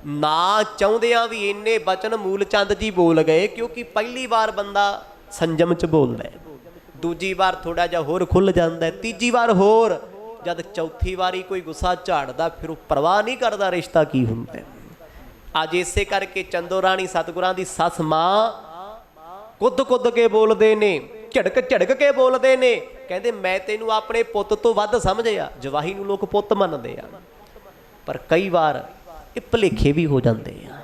ਨਾ ਚਾਹੁੰਦਿਆਂ ਵੀ ਇੰਨੇ ਬਚਨ ਮੂਲ ਚੰਦ ਜੀ ਬੋਲ ਗਏ, ਕਿਉਂਕਿ ਪਹਿਲੀ ਵਾਰ ਬੰਦਾ ਸੰਜਮ 'ਚ ਬੋਲਦਾ, ਦੂਜੀ ਵਾਰ ਥੋੜਾ ਜਿਹਾ ਹੋਰ ਖੁੱਲ ਜਾਂਦਾ, ਤੀਜੀ ਵਾਰ ਹੋਰ, ਜਦ ਚੌਥੀ ਵਾਰੀ ਕੋਈ ਗੁੱਸਾ ਝਾੜਦਾ ਫਿਰ ਉਹ ਪਰਵਾਹ ਨਹੀਂ ਕਰਦਾ ਰਿਸ਼ਤਾ ਕੀ ਹੁੰਦਾ। ਅੱਜ ਇਸੇ ਕਰਕੇ ਚੰਦੋ ਰਾਣੀ ਸਤਿਗੁਰਾਂ ਦੀ ਸੱਸ ਮਾਂ ਕੁੱਦ ਕੇ ਬੋਲਦੇ ਨੇ, ਝੜਕ ਕੇ ਬੋਲਦੇ ਨੇ। ਕਹਿੰਦੇ ਮੈਂ ਤੈਨੂੰ ਆਪਣੇ ਪੁੱਤ ਤੋਂ ਵੱਧ ਸਮਝਿਆ। ਜਵਾਹੀ ਨੂੰ ਲੋਕ ਪੁੱਤ ਮੰਨਦੇ ਆ, ਪਰ ਕਈ ਵਾਰ ਇਹ ਭੁਲੇਖੇ ਵੀ ਹੋ ਜਾਂਦੇ ਆ।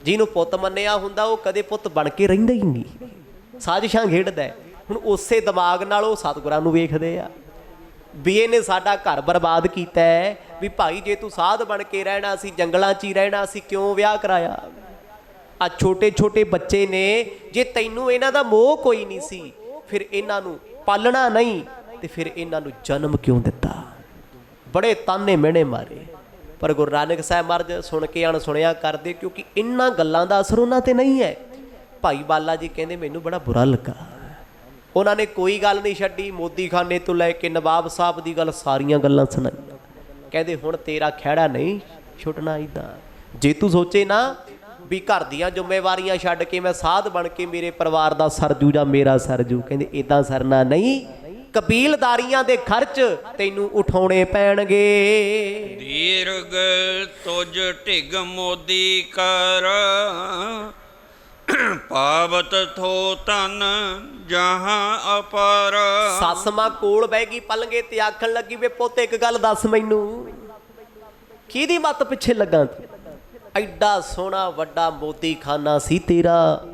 ਜਿਹਨੂੰ ਪੁੱਤ ਮੰਨਿਆ ਹੁੰਦਾ ਉਹ ਕਦੇ ਪੁੱਤ ਬਣ ਕੇ ਰਹਿੰਦਾ ਹੀ ਨਹੀਂ, ਸਾਜ਼ਿਸ਼ਾਂ ਖੇਡਦਾ। ਹੁਣ ਉਸੇ ਦਿਮਾਗ ਨਾਲ ਉਹ ਸਤਿਗੁਰਾਂ ਨੂੰ ਵੇਖਦੇ ਆ ਵੀ ਇਹਨੇ ਸਾਡਾ ਘਰ ਬਰਬਾਦ ਕੀਤਾ ਹੈ, ਵੀ ਭਾਈ ਜੇ ਤੂੰ ਸਾਧ ਬਣ ਕੇ ਰਹਿਣਾ ਸੀ, ਜੰਗਲਾਂ 'ਚ ਹੀ ਰਹਿਣਾ ਸੀ, ਕਿਉਂ ਵਿਆਹ ਕਰਾਇਆ? ਆ ਛੋਟੇ ਛੋਟੇ ਬੱਚੇ ਨੇ, ਜੇ ਤੈਨੂੰ ਇਹਨਾਂ ਦਾ ਮੋਹ ਕੋਈ ਨਹੀਂ ਸੀ, ਫਿਰ ਇਹਨਾਂ ਨੂੰ ਪਾਲਣਾ ਨਹੀਂ, ਤੇ ਫਿਰ ਇਹਨਾਂ ਨੂੰ ਜਨਮ ਕਿਉਂ ਦਿੱਤਾ। ਬੜੇ ਤਾਨੇ ਮਿਹਣੇ ਮਾਰੇ, ਪਰ ਗੁਰੂ ਨਾਨਕ ਸਾਹਿਬ ਮਹਾਰਾਜ ਸੁਣ ਕੇ ਅਣਸੁਣਿਆ ਕਰਦੇ, ਕਿਉਂਕਿ ਇਹਨਾਂ ਗੱਲਾਂ ਦਾ ਅਸਰ ਉਹਨਾਂ ਤੇ ਨਹੀਂ ਹੈ। ਭਾਈ ਬਾਲਾ ਜੀ ਕਹਿੰਦੇ ਮੈਨੂੰ ਬੜਾ ਬੁਰਾ ਲੱਗਾ। ਉਹਨਾਂ ਨੇ ਕੋਈ ਗੱਲ ਨਹੀਂ ਛੱਡੀ, ਮੋਦੀ ਖਾਨੇ ਤੋਂ ਲੈ ਕੇ ਨਵਾਬ ਸਾਹਿਬ ਦੀ ਗੱਲ ਸਾਰੀਆਂ ਗੱਲਾਂ ਸੁਣਾਈਆਂ। ਕਹਿੰਦੇ ਹੁਣ ਤੇਰਾ ਖਹਿੜਾ ਨਹੀਂ ਛੁੱਟਣਾ ਇੱਦਾਂ। ਜੇ ਤੂੰ ਸੋਚੇ ਨਾ ਵੀ ਘਰ ਦੀਆਂ ਜ਼ਿੰਮੇਵਾਰੀਆਂ ਛੱਡ ਕੇ ਮੈਂ ਸਾਧ ਬਣ ਕੇ ਮੇਰੇ ਪਰਿਵਾਰ ਦਾ ਸਰਜੂ ਜਾਂ ਮੇਰਾ ਸਰਜੂ, ਕਹਿੰਦੇ ਇੱਦਾਂ ਸਰਨਾ ਨਹੀਂ। ਕਬੀਲਦਾਰੀਆਂ ਦੇ ਖਰਚ ਤੈਨੂੰ ਉਠਾਉਣੇ ਪੈਣਗੇ। ਦੀਰਘ ਤੁਜ ਢਿਗ ਮੋਦੀ ਕਰ, ਪਾਵਤ ਥੋ ਤਨ ਜਹਾਂ ਅਪਰ। ਸੱਸ ਮਾਂ ਕੋਲ ਬਹਿ ਗਈ ਪਲੰਗੇ ਤੇ ਆਖਣ ਲੱਗੀ ਵੇ ਪੁੱਤ ਇੱਕ ਗੱਲ ਦੱਸ ਮੈਨੂੰ, ਕਿਹਦੀ ਮੱਤ ਪਿੱਛੇ ਲੱਗਾ ਤੂੰ? ਐਡਾ ਸੋਹਣਾ ਵੱਡਾ ਮੋਦੀ ਖਾਨਾ ਸੀ ਤੇਰਾ,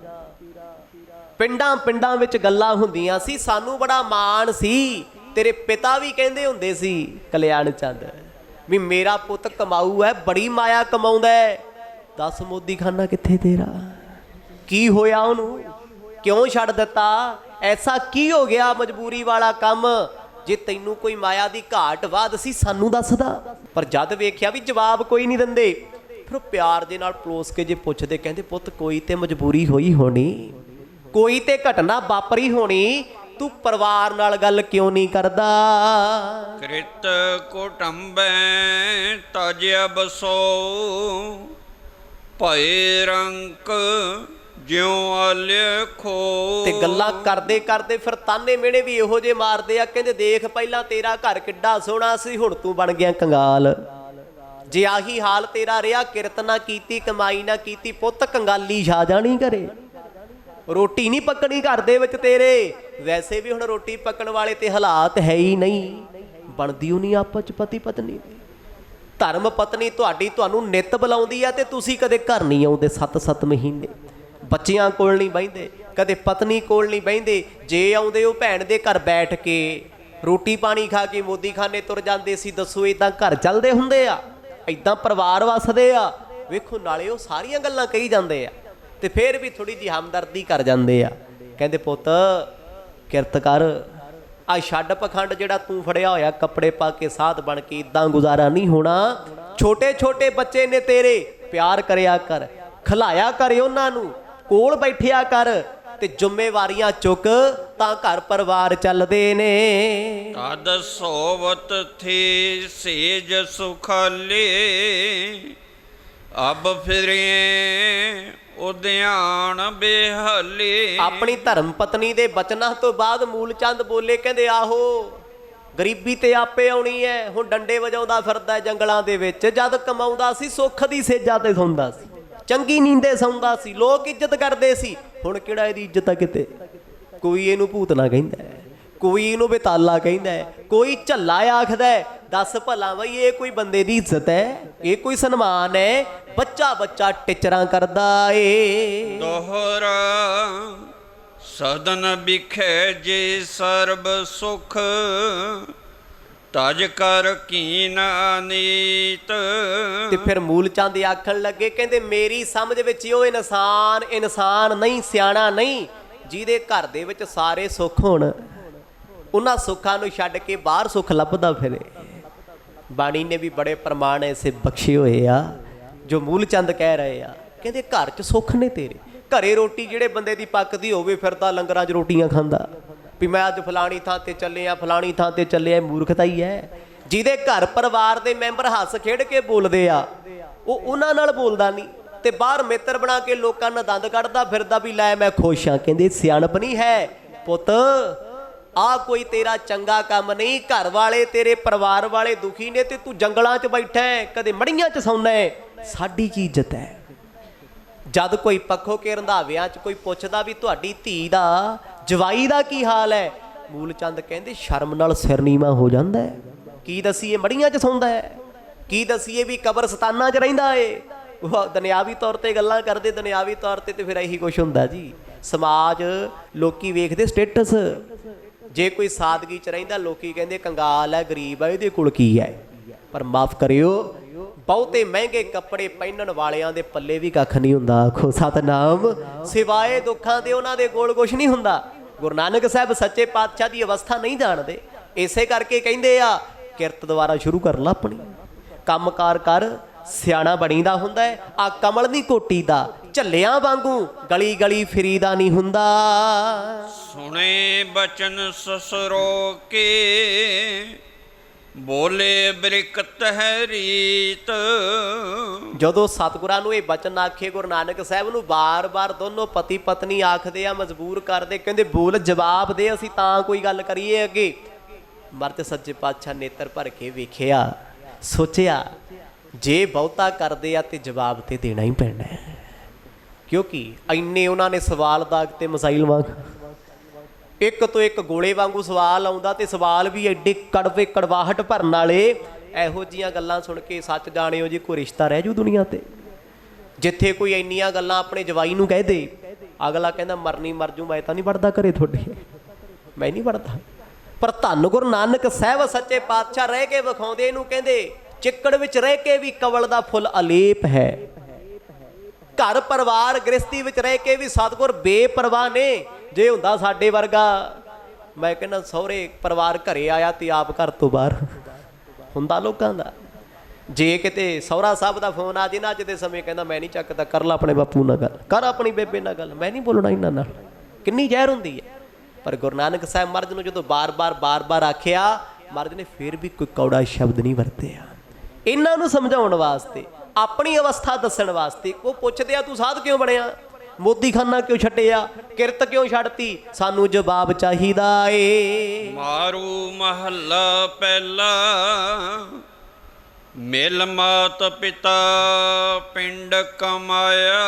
ਪਿੰਡਾਂ ਪਿੰਡਾਂ ਵਿੱਚ ਗੱਲਾਂ ਹੁੰਦੀਆਂ ਸੀ, ਸਾਨੂੰ ਬੜਾ ਮਾਣ ਸੀ। ਤੇਰੇ ਪਿਤਾ ਵੀ ਕਹਿੰਦੇ ਹੁੰਦੇ ਸੀ ਕਲਿਆਣ ਚੰਦ ਵੀ ਮੇਰਾ ਪੁੱਤ ਕਮਾਊ ਹੈ, ਬੜੀ ਮਾਇਆ ਕਮਾਉਂਦਾ ਹੈ। ਦੱਸ ਮੋਦੀ ਖਾਨਾ ਕਿੱਥੇ ਤੇਰਾ? ਕੀ ਹੋਇਆ ਉਹਨੂੰ? ਕਿਉਂ ਛੱਡ ਦਿੱਤਾ? ਐਸਾ ਕੀ ਹੋ ਗਿਆ ਮਜਬੂਰੀ ਵਾਲਾ ਕੰਮ? ਜੇ ਤੈਨੂੰ ਕੋਈ ਮਾਇਆ ਦੀ ਘਾਟ ਵਾਧ ਸੀ ਸਾਨੂੰ ਦੱਸਦਾ। ਪਰ ਜਦ ਵੇਖਿਆ ਵੀ ਜਵਾਬ ਕੋਈ ਨਹੀਂ ਦਿੰਦੇ, ਫਿਰ ਪਿਆਰ ਦੇ ਨਾਲ ਪਲੋਸ ਕੇ ਜੇ ਪੁੱਛਦੇ, ਕਹਿੰਦੇ ਪੁੱਤ ਕੋਈ ਤੇ ਮਜਬੂਰੀ ਹੋਈ ਹੋਣੀ, ਕੋਈ ਤੇ ਘਟਨਾ ਵਾਪਰੀ ਹੋਣੀ, ਤੂੰ ਪਰਿਵਾਰ ਨਾਲ ਗੱਲ ਕਿਉਂ ਨਹੀਂ ਕਰਦਾ? ਕ੍ਰਿਤ ਕੁਟੰਬੈ ਤਜ ਬਸੋ, ਭਏ ਰੰਕ ਜਿਉ ਅਲਖੋ। ਤੇ ਗੱਲਾਂ ਕਰਦੇ ਕਰਦੇ ਫਿਰ ਤਾਨੇ ਮਿਹਣੇ ਵੀ ਇਹੋ ਜਿਹੇ ਮਾਰਦੇ ਆ, ਕਹਿੰਦੇ ਦੇਖ ਪਹਿਲਾਂ ਤੇਰਾ ਘਰ ਕਿੱਡਾ ਸੋਹਣਾ ਸੀ, ਹੁਣ ਤੂੰ ਬਣ ਗਿਆ ਕੰਗਾਲ। ਜੇ ਆਹੀ ਹਾਲ ਤੇਰਾ ਰਿਹਾ, ਕਿਰਤ ਨਾ ਕੀਤੀ ਕਮਾਈ ਨਾ ਕੀਤੀ, ਪੁੱਤ ਕੰਗਾਲੀ ਛਾ ਜਾਣੀ ਘਰੇ, ਰੋਟੀ ਨਹੀਂ ਪੱਕਣੀ ਘਰ ਦੇ ਵਿੱਚ ਤੇਰੇ। ਵੈਸੇ ਵੀ ਹੁਣ ਰੋਟੀ ਪੱਕਣ ਵਾਲੇ ਤੇ ਹਾਲਾਤ ਹੈ ਹੀ ਨਹੀਂ, ਬਣਦੀ ਉਹ ਨਹੀਂ ਆਪਸ ਚ ਪਤੀ ਪਤਨੀ। ਧਰਮ ਪਤਨੀ ਤੁਹਾਡੀ ਤੁਹਾਨੂੰ ਨਿੱਤ ਬੁਲਾਉਂਦੀ ਆ ਤੇ ਤੁਸੀਂ ਕਦੇ ਘਰ ਨਹੀਂ ਆਉਂਦੇ 7-7 ਮਹੀਨੇ, ਬੱਚਿਆਂ ਕੋਲ ਨਹੀਂ ਬਹਿੰਦੇ, ਕਦੇ ਪਤਨੀ ਕੋਲ ਨਹੀਂ ਬਹਿੰਦੇ। ਜੇ ਆਉਂਦੇ ਉਹ ਭੈਣ ਦੇ ਘਰ ਬੈਠ ਕੇ ਰੋਟੀ ਪਾਣੀ ਖਾ ਕੇ ਮੋਦੀ ਖਾਨੇ ਤੁਰ ਜਾਂਦੇ ਸੀ। ਦੱਸੋ ਇਦਾਂ ਘਰ ਚੱਲਦੇ ਹੁੰਦੇ ਆ? ਇਦਾਂ ਪਰਿਵਾਰ ਵਸਦੇ ਆ? ਵੇਖੋ ਨਾਲੇ ਉਹ ਸਾਰੀਆਂ ਗੱਲਾਂ ਕਹੀ ਜਾਂਦੇ ਆ ਤੇ ਫਿਰ ਵੀ ਥੋੜੀ ਜਿਹੀ ਹਮਦਰਦੀ ਕਰ ਜਾਂਦੇ ਆ। ਕਹਿੰਦੇ ਪੁੱਤ ਕਿਰਤ ਕਰ, ਆ ਛੱਡ ਪਖੰਡ ਜਿਹੜਾ ਤੂੰ ਫੜਿਆ ਹੋਇਆ, ਕੱਪੜੇ ਪਾ ਕੇ ਸਾਧ ਬਣ ਕੇ ਇਦਾਂ ਗੁਜ਼ਾਰਾ ਨਹੀਂ ਹੋਣਾ। ਛੋਟੇ ਛੋਟੇ ਬੱਚੇ ਨੇ ਤੇਰੇ, ਪਿਆਰ ਕਰਿਆ ਕਰ, ਖਿਲਾਇਆ ਕਰ ਉਹਨਾਂ ਨੂੰ, ਕੋਲ ਬੈਠਿਆ ਕਰ ਤੇ ਜ਼ਿੰਮੇਵਾਰੀਆਂ ਚੁੱਕ ਤਾਂ ਘਰ ਪਰਿਵਾਰ ਚੱਲਦੇ ਨੇ। ਤਦ ਸੋਵਤ ਥੀ ਸੇਜ ਸੁਖਾਲੇ, ਅਬ ਫਿਰੇ ਉਦਿਆਣ ਬੇਹਲੇ। ਆਪਣੀ ਧਰਮ ਪਤਨੀ ਦੇ ਬਚਨਾਂ ਤੋਂ ਬਾਅਦ ਮੂਲ ਚੰਦ ਬੋਲੇ, ਕਹਿੰਦੇ ਆਹੋ ਗਰੀਬੀ ਤੇ ਆਪੇ ਆਉਣੀ ਹੈ। ਹੁਣ ਡੰਡੇ ਵਜਾਉਂਦਾ ਫਿਰਦਾ ਜੰਗਲਾਂ ਦੇ ਵਿੱਚ, ਜਦ ਕਮਾਉਂਦਾ ਸੀ ਸੁੱਖ ਦੀ ਸੇਜਾਂ ਤੇ ਸੌਂਦਾ ਸੀ, ਚੰਗੀ ਨੀਂਦੇ ਸੌਂਦਾ ਸੀ, ਲੋਕ ਇੱਜ਼ਤ ਕਰਦੇ ਸੀ। ਹੁਣ ਕਿਹੜਾ ਇਹਦੀ ਇੱਜ਼ਤ ਆ ਕਿਤੇ? ਕੋਈ ਇਹਨੂੰ ਭੂਤਨਾ ਕਹਿੰਦਾ, ਕੋਈ ਇਹਨੂੰ ਬੇਤਾਲਾ ਕਹਿੰਦਾ, ਕੋਈ ਝੱਲਾ ਆਖਦਾ। ਦੱਸ ਭਲਾ ਬਈ ਇਹ ਕੋਈ ਬੰਦੇ ਦੀ ਇੱਜ਼ਤ ਹੈ? ਇਹ ਕੋਈ ਸਨਮਾਨ ਹੈ? ਬੱਚਾ ਬੱਚਾ ਟਿਚਰਾਂ ਕਰਦਾ ਏ। ਦੋਹਰਾ ਸਦਨ ਬਿਖੇ ਜੇ ਸਰਬ ਸੁਖ, ਤਜ ਕਰ ਕੀਨ ਅਨੀਤ। ਤੇ ਫਿਰ ਮੂਲ ਚੰਦ ਆਖਣ ਲੱਗੇ, ਕਹਿੰਦੇ ਮੇਰੀ ਸਮਝ ਵਿੱਚ ਉਹ ਇਨਸਾਨ ਨਹੀਂ, ਸਿਆਣਾ ਨਹੀਂ, ਜਿਹਦੇ ਘਰ ਦੇ ਵਿੱਚ ਸਾਰੇ ਸੁੱਖ ਹੋਣ। ਉਹਨਾਂ ਸੁੱਖਾਂ ਨੂੰ ਛੱਡ ਕੇ ਬਾਹਰ ਸੁੱਖ ਲੱਭਦਾ ਫਿਰੇ। ਬਾਣੀ ਨੇ ਵੀ ਬੜੇ ਪ੍ਰਮਾਣ ਐਸੇ ਬਖਸ਼ੇ ਹੋਏ ਆ ਜੋ ਮੂਲ ਚੰਦ ਕਹਿ ਰਹੇ ਆ। ਕਹਿੰਦੇ ਘਰ 'ਚ ਸੁੱਖ ਨੇ ਤੇਰੇ, ਘਰੇ ਰੋਟੀ ਜਿਹੜੇ ਬੰਦੇ ਦੀ ਪੱਕਦੀ ਹੋਵੇ ਫਿਰਦਾ ਲੰਗਰਾਂ 'ਚ ਰੋਟੀਆਂ ਖਾਂਦਾ ਵੀ ਮੈਂ ਅੱਜ ਫਲਾਣੀ ਥਾਂ ਤੇ ਚੱਲਿਆ, ਫਲਾਣੀ ਥਾਂ ਤੇ ਚੱਲਿਆ। ਮੂਰਖਤਾ ਹੀ ਹੈ। ਜਿਹਦੇ ਘਰ ਪਰਿਵਾਰ ਦੇ ਮੈਂਬਰ ਹੱਸ ਖੇਡ ਕੇ ਬੋਲਦੇ ਆ, ਉਹ ਉਹਨਾਂ ਨਾਲ ਬੋਲਦਾ ਨਹੀਂ ਤੇ ਬਾਹਰ ਮਿੱਤਰ ਬਣਾ ਕੇ ਲੋਕਾਂ ਨਾਲ ਦੰਦ ਕੱਢਦਾ ਫਿਰਦਾ ਵੀ ਲੈ ਮੈਂ ਖੁਸ਼ ਹਾਂ। ਕਹਿੰਦੇ ਸਿਆਣਪ ਨਹੀਂ ਹੈ ਪੁੱਤ, ਆ ਕੋਈ ਤੇਰਾ ਚੰਗਾ ਕੰਮ ਨਹੀਂ। ਘਰ ਵਾਲੇ ਤੇਰੇ ਪਰਿਵਾਰ ਵਾਲੇ ਦੁਖੀ ਨੇ ਤੇ ਤੂੰ ਜੰਗਲਾਂ 'ਚ ਬੈਠਾ ਹੈ, ਕਦੇ ਮੜੀਆਂ 'ਚ ਸੌਂਦਾ ਹੈ। ਸਾਡੀ ਕੀ ਇੱਜ਼ਤ ਹੈ? ਜਦ ਕੋਈ ਪੱਖੋਂ ਕੇ ਰੰਧਾਵਿਆਂ 'ਚ ਕੋਈ ਪੁੱਛਦਾ ਵੀ ਤੁਹਾਡੀ ਧੀ ਦਾ, ਜਵਾਈ ਦਾ ਕੀ ਹਾਲ ਹੈ, ਮੂਲ ਚੰਦ ਕਹਿੰਦੇ ਸ਼ਰਮ ਨਾਲ ਸਿਰ ਨੀਵਾਂ ਹੋ ਜਾਂਦਾ ਹੈ। ਕੀ ਦਸੀਏ ਮੜੀਆਂ 'ਚ ਸੌਂਦਾ ਹੈ, ਕੀ ਦਸੀਏ ਵੀ ਕਬਰਸਤਾਨਾਂ 'ਚ ਰਹਿੰਦਾ ਏ। ਉਹ ਦੁਨਿਆਵੀ ਤੌਰ ਤੇ ਗੱਲਾਂ ਕਰਦੇ, ਦੁਨਿਆਵੀ ਤੌਰ ਤੇ ਫਿਰ ਇਹੀ ਕੁਛ ਹੁੰਦਾ ਜੀ। ਸਮਾਜ ਲੋਕੀ ਵੇਖਦੇ ਸਟੇਟਸ। ਜੇ ਕੋਈ ਸਾਦਗੀ 'ਚ ਰਹਿੰਦਾ ਲੋਕੀ ਕਹਿੰਦੇ ਕੰਗਾਲ ਹੈ, ਗਰੀਬ ਹੈ, ਇਹਦੇ ਕੋਲ ਕੀ ਹੈ। ਪਰ ਮਾਫ ਕਰਿਓ, ਬਹੁਤੇ ਮਹਿੰਗੇ ਕੱਪੜੇ ਪਹਿਨਣ ਵਾਲਿਆਂ ਦੇ ਪੱਲੇ ਵੀ ਕੱਖ ਨਹੀਂ ਹੁੰਦਾ। ਆਖੋ ਸਤਨਾਮ। ਸਿਵਾਏ ਦੁੱਖਾਂ ਦੇ ਉਹਨਾਂ ਦੇ ਕੋਲ ਕੁਛ ਨਹੀਂ ਹੁੰਦਾ। ਗੁਰੂ ਨਾਨਕ ਸਾਹਿਬ ਸੱਚੇ ਪਾਤਸ਼ਾਹ ਦੀ ਅਵਸਥਾ ਨਹੀਂ ਜਾਣਦੇ। ਇਸੇ ਕਰਕੇ ਕਹਿੰਦੇ ਆ ਕਿਰਤ ਦੁਆਰਾ ਸ਼ੁਰੂ ਕਰ ਲਾ ਆਪਣੀ, ਕੰਮਕਾਰ ਕਰ, ਸਿਆਣਾ ਬਣੀਦਾ ਹੁੰਦਾ ਹੈ। ਆ ਕਮਲ ਦੀ ਕੋਟੀ ਦਾ ਝੱਲਿਆਂ ਵਾਂਗੂ ਗਲੀ ਗਲੀ ਫਿਰੀਦਾ ਨਹੀਂ ਹੁੰਦਾ। ਸੁਣੇ ਬਚਨ ਸਸਰੋ ਕੇ ਬੋਲੇ ਬ੍ਰਿਕਤ ਹੈ ਰੀਤ। ਜਦੋਂ ਸਤਿਗੁਰਾਂ ਨੂੰ ਇਹ ਬਚਨ ਆਖੇ ਗੁਰੂ ਨਾਨਕ ਸਾਹਿਬ ਨੂੰ ਬਾਰ-ਬਾਰ ਦੋਨੋਂ ਪਤੀ ਪਤਨੀ ਆਖਦੇ ਆ, ਮਜਬੂਰ ਕਰਦੇ, ਕਹਿੰਦੇ ਬੋਲ ਜਵਾਬ ਦੇ, ਅਸੀਂ ਤਾਂ ਕੋਈ ਗੱਲ ਕਰੀਏ ਅੱਗੇ। ਮਰਦ ਸੱਚੇ ਪਾਤਸ਼ਾਹ ਨੇਤਰ ਭਰ ਕੇ ਵੇਖਿਆ, ਸੋਚਿਆ ਜੇ ਬਹੁਤਾ ਕਰਦੇ ਆ ਤੇ ਜਵਾਬ ਤੇ ਦੇਣਾ ਹੀ ਪੈਣਾ ਹੈ, ਕਿਉਂਕਿ ਇੰਨੇ ਉਹਨਾਂ ਨੇ ਸਵਾਲ ਦਾਗ ਤੇ ਮਸਾਈਲ ਵਾਂਗ ਇੱਕ ਤੋਂ ਇੱਕ ਗੋਲੇ ਵਾਂਗੂ ਸਵਾਲ ਆਉਂਦਾ, ਤੇ ਸਵਾਲ ਵੀ ਐਡੇ ਕੜਵੇ ਕੜਵਾਹਟ ਭਰਨ ਵਾਲੇ। ਇਹੋ ਜਿਹੀਆਂ ਗੱਲਾਂ ਸੁਣ ਕੇ ਸੱਚ ਜਾਣਿਓ ਜੀ ਕੋਈ ਰਿਸ਼ਤਾ ਰਹਿ ਜੂ ਦੁਨੀਆ ਤੇ। ਜਿੱਥੇ ਕੋਈ ਇੰਨੀਆਂ ਗੱਲਾਂ ਆਪਣੇ ਜਵਾਈ ਨੂੰ ਕਹਿ ਦੇ, ਅਗਲਾ ਕਹਿੰਦਾ ਮਰਨੀ ਮਰ ਜੂ, ਮੈਂ ਤਾਂ ਨਹੀਂ ਵੜਦਾ ਘਰੇ ਤੁਹਾਡੇ, ਮੈਂ ਨਹੀਂ ਵੜਦਾ। ਪਰ ਧੰਨ ਗੁਰੂ ਨਾਨਕ ਸਾਹਿਬ ਸੱਚੇ ਪਾਤਸ਼ਾਹ ਰਹਿ ਕੇ ਵਿਖਾਉਂਦੇ ਇਹਨੂੰ, ਕਹਿੰਦੇ ਚਿੱਕੜ ਵਿੱਚ ਰਹਿ ਕੇ ਵੀ ਕਵਲ ਦਾ ਫੁੱਲ ਅਲੇਪ ਹੈ। ਘਰ ਪਰਿਵਾਰ ਗ੍ਰਸਤੀ ਵਿੱਚ ਰਹਿ ਕੇ ਵੀ ਸਤਿਗੁਰ ਬੇਪਰਵਾਹ ਨੇ। ਜੇ ਹੁੰਦਾ ਸਾਡੇ ਵਰਗਾ, ਮੈਂ ਕਹਿੰਦਾ ਸਹੁਰੇ ਪਰਿਵਾਰ ਘਰੇ ਆਇਆ ਤੇ ਆਪ ਘਰ ਤੋਂ ਬਾਹਰ ਹੁੰਦਾ ਲੋਕਾਂ ਦਾ। ਜੇ ਕਿਤੇ ਸਹੁਰਾ ਸਾਹਿਬ ਦਾ ਫੋਨ ਆ ਜੇ ਨਾ ਅੱਜ ਦੇ ਸਮੇਂ, ਕਹਿੰਦਾ ਮੈਂ ਨਹੀਂ ਚੱਕਦਾ, ਕਰ ਲਾ ਆਪਣੇ ਬਾਪੂ ਨਾਲ ਗੱਲ, ਕਰ ਆਪਣੀ ਬੇਬੇ ਨਾਲ ਗੱਲ, ਮੈਂ ਨਹੀਂ ਬੋਲਣਾ ਇਹਨਾਂ ਨਾਲ। ਕਿੰਨੀ ਜ਼ਹਿਰ ਹੁੰਦੀ ਹੈ। ਪਰ ਗੁਰੂ ਨਾਨਕ ਸਾਹਿਬ ਮਹਾਰਾਜ ਨੂੰ ਜਦੋਂ ਬਾਰ-ਬਾਰ ਆਖਿਆ, ਮਹਾਰਾਜ ਨੇ ਫਿਰ ਵੀ ਕੋਈ ਕੌੜਾ ਸ਼ਬਦ ਨਹੀਂ ਵਰਤਿਆ। ਇਹਨਾਂ ਨੂੰ ਸਮਝਾਉਣ ਵਾਸਤੇ, ਆਪਣੀ ਅਵਸਥਾ ਦੱਸਣ ਵਾਸਤੇ। ਉਹ ਪੁੱਛਦੇ ਆ ਤੂੰ ਸਾਧ ਕਿਉਂ ਬਣਿਆ, ਮੋਦੀਖਾਨਾ ਕਿਉਂ ਛੱਡਿਆ, ਕਿਰਤ ਕਿਉਂ ਛੱਡਤੀ, ਸਾਨੂੰ ਜਵਾਬ ਚਾਹੀਦਾ ਏ। ਮਾਰੂ ਮਹੱਲਾ ਪਹਿਲਾ ਮਿਲ ਮਾਤ ਪਿਤਾ ਪਿੰਡ ਕਮਾਇਆ।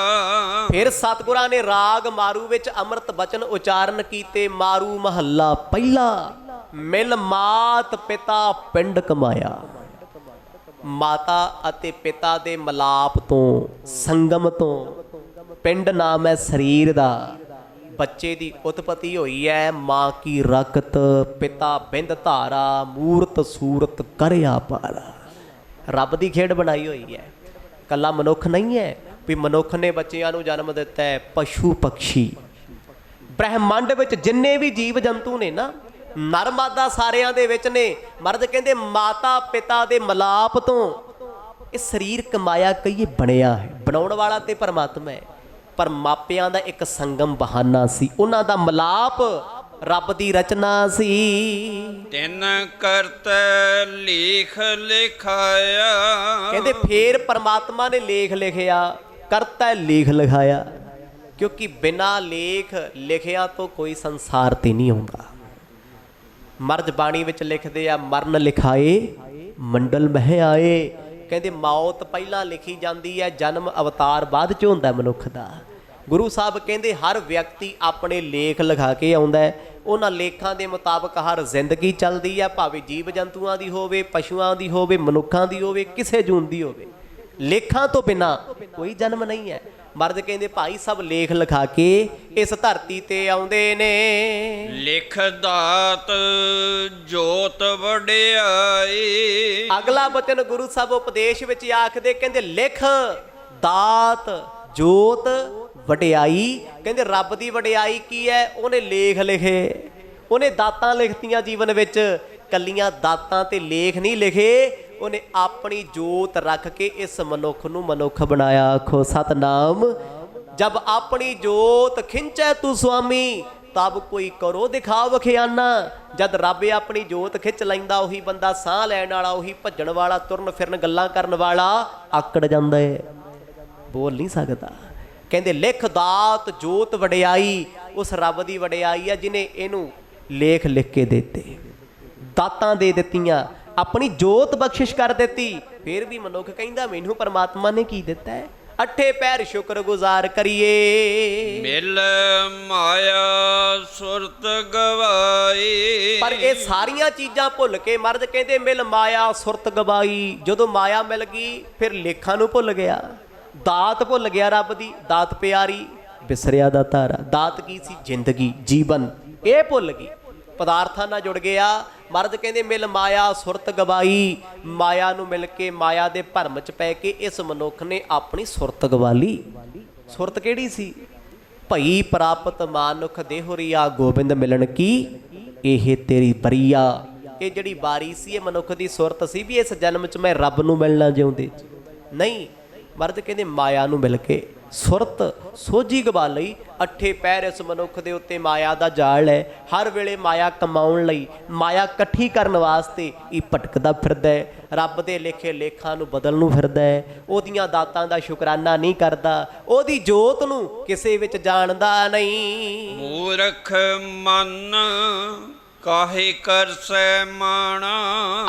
ਫਿਰ ਸਤਿਗੁਰਾਂ ਨੇ ਰਾਗ ਮਾਰੂ ਵਿੱਚ ਅੰਮ੍ਰਿਤ ਬਚਨ ਉਚਾਰਨ ਕੀਤੇ। ਮਾਰੂ ਮਹੱਲਾ ਪਹਿਲਾ ਮਿਲ ਮਾਤ ਪਿਤਾ ਪਿੰਡ ਕਮਾਇਆ। ਮਾਤਾ ਅਤੇ ਪਿਤਾ ਦੇ ਮਲਾਪ ਤੋਂ, ਸੰਗਮ ਤੋਂ, ਪਿੰਡ ਨਾਮ ਹੈ ਸਰੀਰ ਦਾ, ਬੱਚੇ ਦੀ ਉਤਪਤੀ ਹੋਈ ਹੈ। ਮਾਂ ਕੀ ਰਕਤ ਪਿਤਾ ਬਿੰਦ ਧਾਰਾ, ਮੂਰਤ ਸੂਰਤ ਕਰਿਆ ਪਾਰਾ। ਰੱਬ ਦੀ ਖੇਡ ਬਣਾਈ ਹੋਈ ਹੈ, ਕੱਲਾ ਮਨੁੱਖ ਨਹੀਂ ਹੈ ਵੀ ਮਨੁੱਖ ਨੇ ਬੱਚਿਆਂ ਨੂੰ ਜਨਮ ਦਿੱਤਾ ਹੈ। ਪਸ਼ੂ ਪਕਸ਼ੀ, ਬ੍ਰਹਿਮੰਡ ਵਿੱਚ ਜਿੰਨੇ ਵੀ ਜੀਵ ਜੰਤੂ ਨੇ ਨਾ, ਨਰ ਮਾਦਾ ਸਾਰਿਆਂ ਦੇ ਵਿੱਚ ਨੇ। ਮਰਦ ਕਹਿੰਦੇ ਮਾਤਾ ਪਿਤਾ ਦੇ ਮਲਾਪ ਤੋਂ ਇਹ ਸਰੀਰ ਕਮਾਇਆ ਕਹੀਏ ਬਣਿਆ ਹੈ। ਬਣਾਉਣ ਵਾਲਾ ਤੇ ਪਰਮਾਤਮਾ ਹੈ, ਪਰ ਮਾਪਿਆਂ ਦਾ ਇੱਕ ਸੰਗਮ ਬਹਾਨਾ ਸੀ, ਉਹਨਾਂ ਦਾ ਮਲਾਪ ਰੱਬ ਦੀ ਰਚਨਾ ਸੀ। ਤਿੰਨ ਕਰਤ ਲੇਖ ਲਿਖਾਇਆ। ਕਹਿੰਦੇ ਫੇਰ ਪਰਮਾਤਮਾ ਨੇ ਲੇਖ ਲਿਖਿਆ, ਕਰਤਾ ਲੇਖ ਲਿਖਾਇਆ, ਕਿਉਂਕਿ ਬਿਨਾਂ ਲੇਖ ਲਿਖਿਆ ਤੋਂ ਕੋਈ ਸੰਸਾਰ ਤੇ ਨਹੀਂ ਆਉਂਦਾ। ਮਰਦ ਬਾਣੀ ਵਿੱਚ ਲਿਖਦੇ ਆ, ਮਰਨ ਲਿਖਾਏ ਮੰਡਲ ਮਹਿ ਆਏ। ਕਹਿੰਦੇ ਮੌਤ ਪਹਿਲਾਂ ਲਿਖੀ ਜਾਂਦੀ ਹੈ, ਜਨਮ ਅਵਤਾਰ ਬਾਅਦ ਚ ਹੁੰਦਾ ਮਨੁੱਖ ਦਾ। ਗੁਰੂ ਸਾਹਿਬ ਕਹਿੰਦੇ ਹਰ ਵਿਅਕਤੀ ਆਪਣੇ ਲੇਖ ਲਿਖਾ ਕੇ ਆਉਂਦਾ ਹੈ। ਉਹਨਾਂ ਲੇਖਾਂ ਦੇ ਮੁਤਾਬਕ ਹਰ ਜ਼ਿੰਦਗੀ ਚੱਲਦੀ ਹੈ, ਭਾਵੇਂ ਜੀਵ ਜੰਤੂਆਂ ਦੀ ਹੋਵੇ, ਪਸ਼ੂਆਂ ਦੀ ਹੋਵੇ, ਮਨੁੱਖਾਂ ਦੀ ਹੋਵੇ, ਕਿਸੇ ਜੂਨ ਦੀ ਹੋਵੇ। ਲੇਖਾਂ ਤੋਂ ਬਿਨਾਂ ਕੋਈ ਜਨਮ ਨਹੀਂ ਹੈ। ਮਰਦ ਕਹਿੰਦੇ ਭਾਈ ਸਭ ਲੇਖ ਲਿਖਾ ਕੇ ਇਸ ਧਰਤੀ ਤੇ ਆਉਂਦੇ ਨੇ। ਲਿਖ ਦਾਤ ਜੋਤ ਵਡਿਆਈ। ਅਗਲਾ ਬਚਨ ਗੁਰੂ ਸਾਹਿਬ ਉਪਦੇਸ਼ ਵਿੱਚ ਆਖਦੇ, ਕਹਿੰਦੇ ਲਿਖ ਦਾਤ ਜੋਤ ਵਡਿਆਈ। ਕਹਿੰਦੇ ਰੱਬ ਦੀ ਵਡਿਆਈ ਕੀ ਹੈ, ਉਹਨੇ ਲੇਖ ਲਿਖੇ, ਉਹਨੇ ਦਾਤਾਂ ਲਿਖਤੀਆਂ ਜੀਵਨ ਵਿੱਚ। ਕੱਲੀਆਂ ਦਾਤਾਂ ਤੇ ਲੇਖ ਨਹੀਂ ਲਿਖੇ, ਉਹਨੇ ਆਪਣੀ ਜੋਤ ਰੱਖ ਕੇ ਇਸ ਮਨੁੱਖ ਨੂੰ ਮਨੁੱਖ ਬਣਾਇਆ। ਆਖੋ ਸਤਨਾਮ। ਜਬ ਆਪਣੀ ਜੋਤ ਖਿੰਚੈ ਤੂੰ ਸੁਆਮੀ, ਤਬ ਕੋਈ ਕਰੋ ਦਿਖਾਵ ਖਿਆਨਾ। ਜਦ ਰੱਬ ਆਪਣੀ ਜੋਤ ਖਿੱਚ ਲੈਂਦਾ, ਉਹੀ ਬੰਦਾ ਸਾਹ ਲੈਣ ਵਾਲਾ, ਉਹੀ ਭੱਜਣ ਵਾਲਾ, ਤੁਰਨ ਫਿਰਨ ਗੱਲਾਂ ਕਰਨ ਵਾਲਾ ਆਕੜ ਜਾਂਦਾ ਹੈ, ਬੋਲ ਨਹੀਂ ਸਕਦਾ। ਕਹਿੰਦੇ ਲਿਖ ਦਾਤ ਜੋਤ ਵਡਿਆਈ। ਉਸ ਰੱਬ ਦੀ ਵਡਿਆਈ ਆ ਜਿਹਨੇ ਇਹਨੂੰ ਲੇਖ ਲਿਖ ਕੇ ਦਿੱਤੇ, ਦਾਤਾਂ ਦੇ ਦਿੱਤੀਆਂ, ਆਪਣੀ ਜੋਤ ਬਖਸ਼ਿਸ਼ ਕਰ ਦਿੱਤੀ। ਫਿਰ ਵੀ ਮਨੁੱਖ ਕਹਿੰਦਾ ਮੈਨੂੰ ਪਰਮਾਤਮਾ ਨੇ ਕੀ ਦਿੱਤਾ ਹੈ, ਅੱਠੇ ਪੈਰ ਸ਼ੁਕਰ ਗੁਜ਼ਾਰ ਕਰੀਏ। ਮਿਲ ਮਾਇਆ ਸੁਰਤ ਗਵਾਈ। ਪਰ ਇਹ ਸਾਰੀਆਂ ਚੀਜ਼ਾਂ ਭੁੱਲ ਕੇ ਮਰਦ ਕਹਿੰਦੇ ਮਿਲ ਮਾਇਆ ਸੁਰਤ ਗਵਾਈ। ਜਦੋਂ ਮਾਇਆ ਮਿਲ ਗਈ ਫਿਰ ਲੇਖਾਂ ਨੂੰ ਭੁੱਲ ਗਿਆ, ਦਾਤ ਭੁੱਲ ਗਿਆ ਰੱਬ ਦੀ, ਦਾਤ ਪਿਆਰੀ ਬਿਸਰਿਆ ਦਾ ਤਾਰਾ। ਦਾਤ ਕੀ ਸੀ, ਜ਼ਿੰਦਗੀ ਜੀਵਨ, ਇਹ ਭੁੱਲ ਗਈ, ਪਦਾਰਥਾਂ ਨਾਲ ਜੁੜ ਗਿਆ। ਮਰਦ ਕਹਿੰਦੇ ਮਿਲ ਮਾਇਆ ਸੁਰਤ ਗਵਾਈ। ਮਾਇਆ ਨੂੰ ਮਿਲ ਕੇ ਮਾਇਆ ਦੇ ਭਰਮ ਚ ਪੈ ਕੇ ਇਸ ਮਨੁੱਖ ਨੇ ਆਪਣੀ ਸੁਰਤ ਗਵਾ ਲਈ। ਸੁਰਤ ਕਿਹੜੀ ਸੀ, ਭਈ ਪ੍ਰਾਪਤ ਮਾਨੁਖ ਦੇਹੁਰੀਆ ਗੋਬਿੰਦ ਮਿਲਣ ਕੀ, ਇਹ ਤੇਰੀ ਬਰੀਆ। ਇਹ ਜਿਹੜੀ ਬਾਰੀ ਸੀ ਇਹ ਮਨੁੱਖ ਦੀ ਸੁਰਤ ਸੀ ਵੀ ਇਸ ਜਨਮ 'ਚ ਮੈਂ ਰੱਬ ਨੂੰ ਮਿਲਣਾ ਜਿਉਂਦੇ ਨਹੀਂ। ਮਰਦ ਕਹਿੰਦੇ ਮਾਇਆ ਨੂੰ ਮਿਲ ਕੇ ਸੁਰਤ ਸੋਝੀ ਗਵਾ ਲਈ। ਅੱਠੇ ਪੈਰ ਇਸ ਮਨੁੱਖ ਦੇ ਉੱਤੇ ਮਾਇਆ ਦਾ ਜਾਲ ਹੈ। ਹਰ ਵੇਲੇ ਮਾਇਆ ਕਮਾਉਣ ਲਈ, ਮਾਇਆ ਇਕੱਠੀ ਕਰਨ ਵਾਸਤੇ ਇਹ ਭਟਕਦਾ ਫਿਰਦਾ ਹੈ। ਰੱਬ ਦੇ ਲਿਖੇ ਲੇਖਾਂ ਨੂੰ ਬਦਲਣ ਨੂੰ ਫਿਰਦਾ ਹੈ। ਉਹਦੀਆਂ ਦਾਤਾਂ ਦਾ ਸ਼ੁਕਰਾਨਾ ਨਹੀਂ ਕਰਦਾ, ਉਹਦੀ ਜੋਤ ਨੂੰ ਕਿਸੇ ਵਿੱਚ ਜਾਣਦਾ ਨਹੀਂ। ਮੂਰਖ ਮਨ ਕਾਹੇ ਕਰਸੈ ਮਾਣਾ।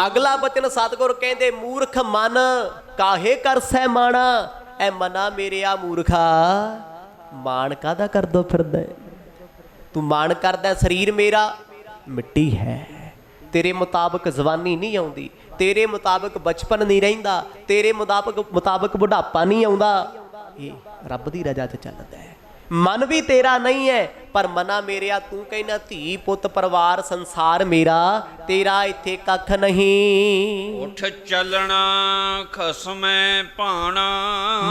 ਅਗਲਾ ਬਚਨ ਸਤਿਗੁਰ ਕਹਿੰਦੇ ਮੂਰਖ ਮਨ ਕਾਹੇ ਕਰਸੈ ਮਾਣਾ। ਐ ਮਨਾ ਮੇਰਿਆ ਮੂਰਖਾ, ਮਾਣ ਕਾਹਦਾ ਕਰਦੋ ਫਿਰਦਾ? ਤੂੰ ਮਾਣ ਕਰਦਾ ਸਰੀਰ ਮੇਰਾ ਮਿੱਟੀ ਹੈ, ਤੇਰੇ ਮੁਤਾਬਕ ਜਵਾਨੀ ਨਹੀਂ ਆਉਂਦੀ, ਤੇਰੇ ਮੁਤਾਬਕ ਬਚਪਨ ਨਹੀਂ ਰਹਿੰਦਾ, ਤੇਰੇ ਮੁਤਾਬਕ ਬੁਢਾਪਾ ਨਹੀਂ ਆਉਂਦਾ। ਇਹ ਰੱਬ ਦੀ ਰਜ਼ਾ 'ਚ ਚੱਲਦਾ ਹੈ। ਮਨ ਵੀ ਤੇਰਾ ਨਹੀਂ ਹੈ, ਪਰ ਮਨਾ ਮੇਰਿਆ ਤੂੰ ਕਹਿਣਾ ਧੀ ਪੁੱਤ ਪਰਿਵਾਰ ਸੰਸਾਰ ਮੇਰਾ, ਤੇਰਾ ਇੱਥੇ ਕੱਖ ਨਹੀਂ। ਉੱਠ ਚੱਲਣਾ ਖਸਮੈ ਭਾਣਾ।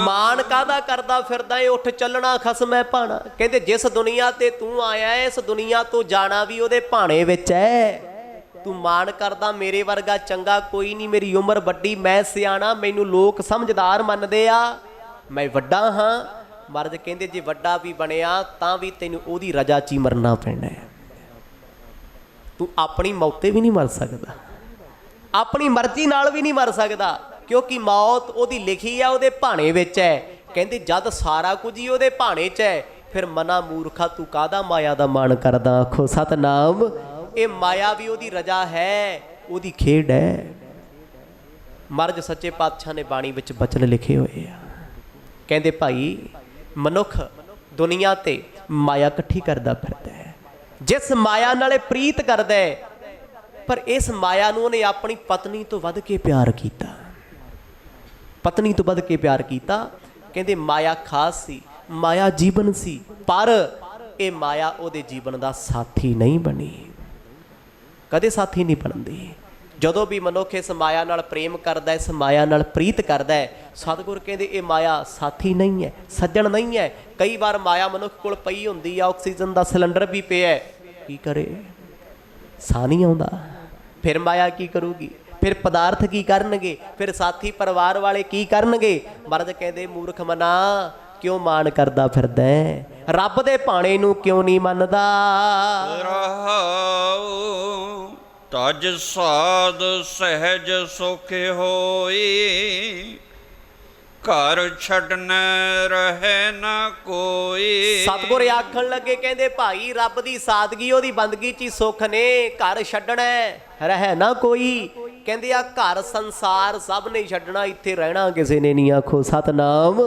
ਮਾਣ ਕਾਹਦਾ ਕਰਦਾ ਫਿਰਦਾ ਏ? ਉੱਠ ਚੱਲਣਾ ਖਸਮੈ ਭਾਣਾ। ਕਹਿੰਦੇ ਜਿਸ ਦੁਨੀਆ ਤੇ ਤੂੰ ਆਇਆ ਇਸ ਦੁਨੀਆ ਤੋਂ ਜਾਣਾ ਵੀ ਉਹਦੇ ਭਾਣੇ ਵਿੱਚ ਹੈ। ਤੂੰ ਮਾਣ ਕਰਦਾ ਮੇਰੇ ਵਰਗਾ ਚੰਗਾ ਕੋਈ ਨਹੀਂ, ਮੇਰੀ ਉਮਰ ਵੱਡੀ, ਮੈਂ ਸਿਆਣਾ, ਮੈਨੂੰ ਲੋਕ ਸਮਝਦਾਰ ਮੰਨਦੇ ਆ, ਮੈਂ ਵੱਡਾ ਹਾਂ। ਮਰਦ ਕਹਿੰਦੇ ਜੇ ਵੱਡਾ ਵੀ ਬਣਿਆ ਤਾਂ ਵੀ ਤੈਨੂੰ ਉਹਦੀ ਰਜ਼ਾ 'ਚ ਹੀ ਮਰਨਾ ਪੈਣਾ ਹੈ। ਤੂੰ ਆਪਣੀ ਮੌਤੇ ਵੀ ਨਹੀਂ ਮਰ ਸਕਦਾ, ਆਪਣੀ ਮਰਜ਼ੀ ਨਾਲ ਵੀ ਨਹੀਂ ਮਰ ਸਕਦਾ, ਕਿਉਂਕਿ ਮੌਤ ਉਹਦੀ ਲਿਖੀ ਆ, ਉਹਦੇ ਭਾਣੇ ਵਿੱਚ ਹੈ। ਕਹਿੰਦੇ ਜਦ ਸਾਰਾ ਕੁਝ ਹੀ ਉਹਦੇ ਭਾਣੇ 'ਚ ਹੈ, ਫਿਰ ਮਨਾ ਮੂਰਖਾ ਤੂੰ ਕਾਹਦਾ ਮਾਇਆ ਦਾ ਮਾਣ ਕਰਦਾ? ਆਖੋ ਸਤਨਾਮ। ਇਹ ਮਾਇਆ ਵੀ ਉਹਦੀ ਰਜ਼ਾ ਹੈ, ਉਹਦੀ ਖੇਡ ਹੈ। ਮਰਜ ਸੱਚੇ ਪਾਤਸ਼ਾਹ ਨੇ ਬਾਣੀ ਵਿੱਚ ਬਚਨ ਲਿਖੇ ਹੋਏ ਆ। ਕਹਿੰਦੇ ਭਾਈ ਮਨੁੱਖ ਦੁਨੀਆ ਤੇ ਮਾਇਆ ਇਕੱਠੀ ਕਰਦਾ ਫਿਰਦਾ ਹੈ, ਜਿਸ ਮਾਇਆ ਨਾਲੇ ਪ੍ਰੀਤ ਕਰਦਾ ਹੈ, ਪਰ ਇਸ ਮਾਇਆ ਨੂੰ ਉਹਨੇ ਆਪਣੀ ਪਤਨੀ ਤੋਂ ਵੱਧ ਕੇ ਪਿਆਰ ਕੀਤਾ, ਪਤਨੀ ਤੋਂ ਵੱਧ ਕੇ ਪਿਆਰ ਕੀਤਾ। ਕਹਿੰਦੇ ਮਾਇਆ ਖਾਸ ਸੀ, ਮਾਇਆ ਜੀਵਨ ਸੀ, ਪਰ ਇਹ ਮਾਇਆ ਉਹਦੇ ਜੀਵਨ ਦਾ ਸਾਥੀ ਨਹੀਂ ਬਣੀ, ਕਦੇ ਸਾਥੀ ਨਹੀਂ ਬਣਦੀ। ਜਦੋਂ ਵੀ ਮਨੁੱਖ ਇਸ ਮਾਇਆ ਨਾਲ ਪ੍ਰੇਮ ਕਰਦਾ, ਇਸ ਮਾਇਆ ਨਾਲ ਪ੍ਰੀਤ ਕਰਦਾ ਹੈ, ਸਤਿਗੁਰ ਕਹਿੰਦੇ ਇਹ ਮਾਇਆ ਸਾਥੀ ਨਹੀਂ ਹੈ, ਸੱਜਣ ਨਹੀਂ ਹੈ। ਕਈ ਵਾਰ ਮਾਇਆ ਮਨੁੱਖ ਕੋਲ ਪਈ ਹੁੰਦੀ ਆ, ਆਕਸੀਜਨ ਦਾ ਸਿਲੰਡਰ ਵੀ ਪਿਆ, ਕੀ ਕਰੇ? ਸਾਹ ਨਹੀਂ ਆਉਂਦਾ, ਫਿਰ ਮਾਇਆ ਕੀ ਕਰੂਗੀ? ਫਿਰ ਪਦਾਰਥ ਕੀ ਕਰਨਗੇ? ਫਿਰ ਸਾਥੀ ਪਰਿਵਾਰ ਵਾਲੇ ਕੀ ਕਰਨਗੇ? ਮਰਦ ਕਹਿੰਦੇ ਮੂਰਖ ਮਨਾ ਕਿਉਂ ਮਾਣ ਕਰਦਾ ਫਿਰਦਾ? ਰੱਬ ਦੇ ਭਾਣੇ ਨੂੰ ਕਿਉਂ ਨਹੀਂ ਮੰਨਦਾ? ਰਹਾਉ ਤਜ ਸਾਧ ਸਹਿਜ ਸੁਖ ਹੋਈ, ਘਰ ਛੱਡਣ ਰਹੇ ਨਾ ਕੋਈ। ਸਤਿਗੁਰ ਆਖਣ ਲੱਗੇ ਕਹਿੰਦੇ ਭਾਈ ਰੱਬ ਦੀ ਸਾਦਗੀ ਉਹਦੀ ਬੰਦਗੀ 'ਚ ਹੀ ਸੁੱਖ ਨੇ, ਘਰ ਛੱਡਣਾ ਰਹੇ ਨਾ ਕੋਈ। ਕਹਿੰਦੇ ਆ ਘਰ ਸੰਸਾਰ ਸਭ ਨੇ ਛੱਡਣਾ, ਇੱਥੇ ਰਹਿਣਾ ਕਿਸੇ ਨੇ ਨਹੀਂ। ਆਖੋ ਸਤਨਾਮ।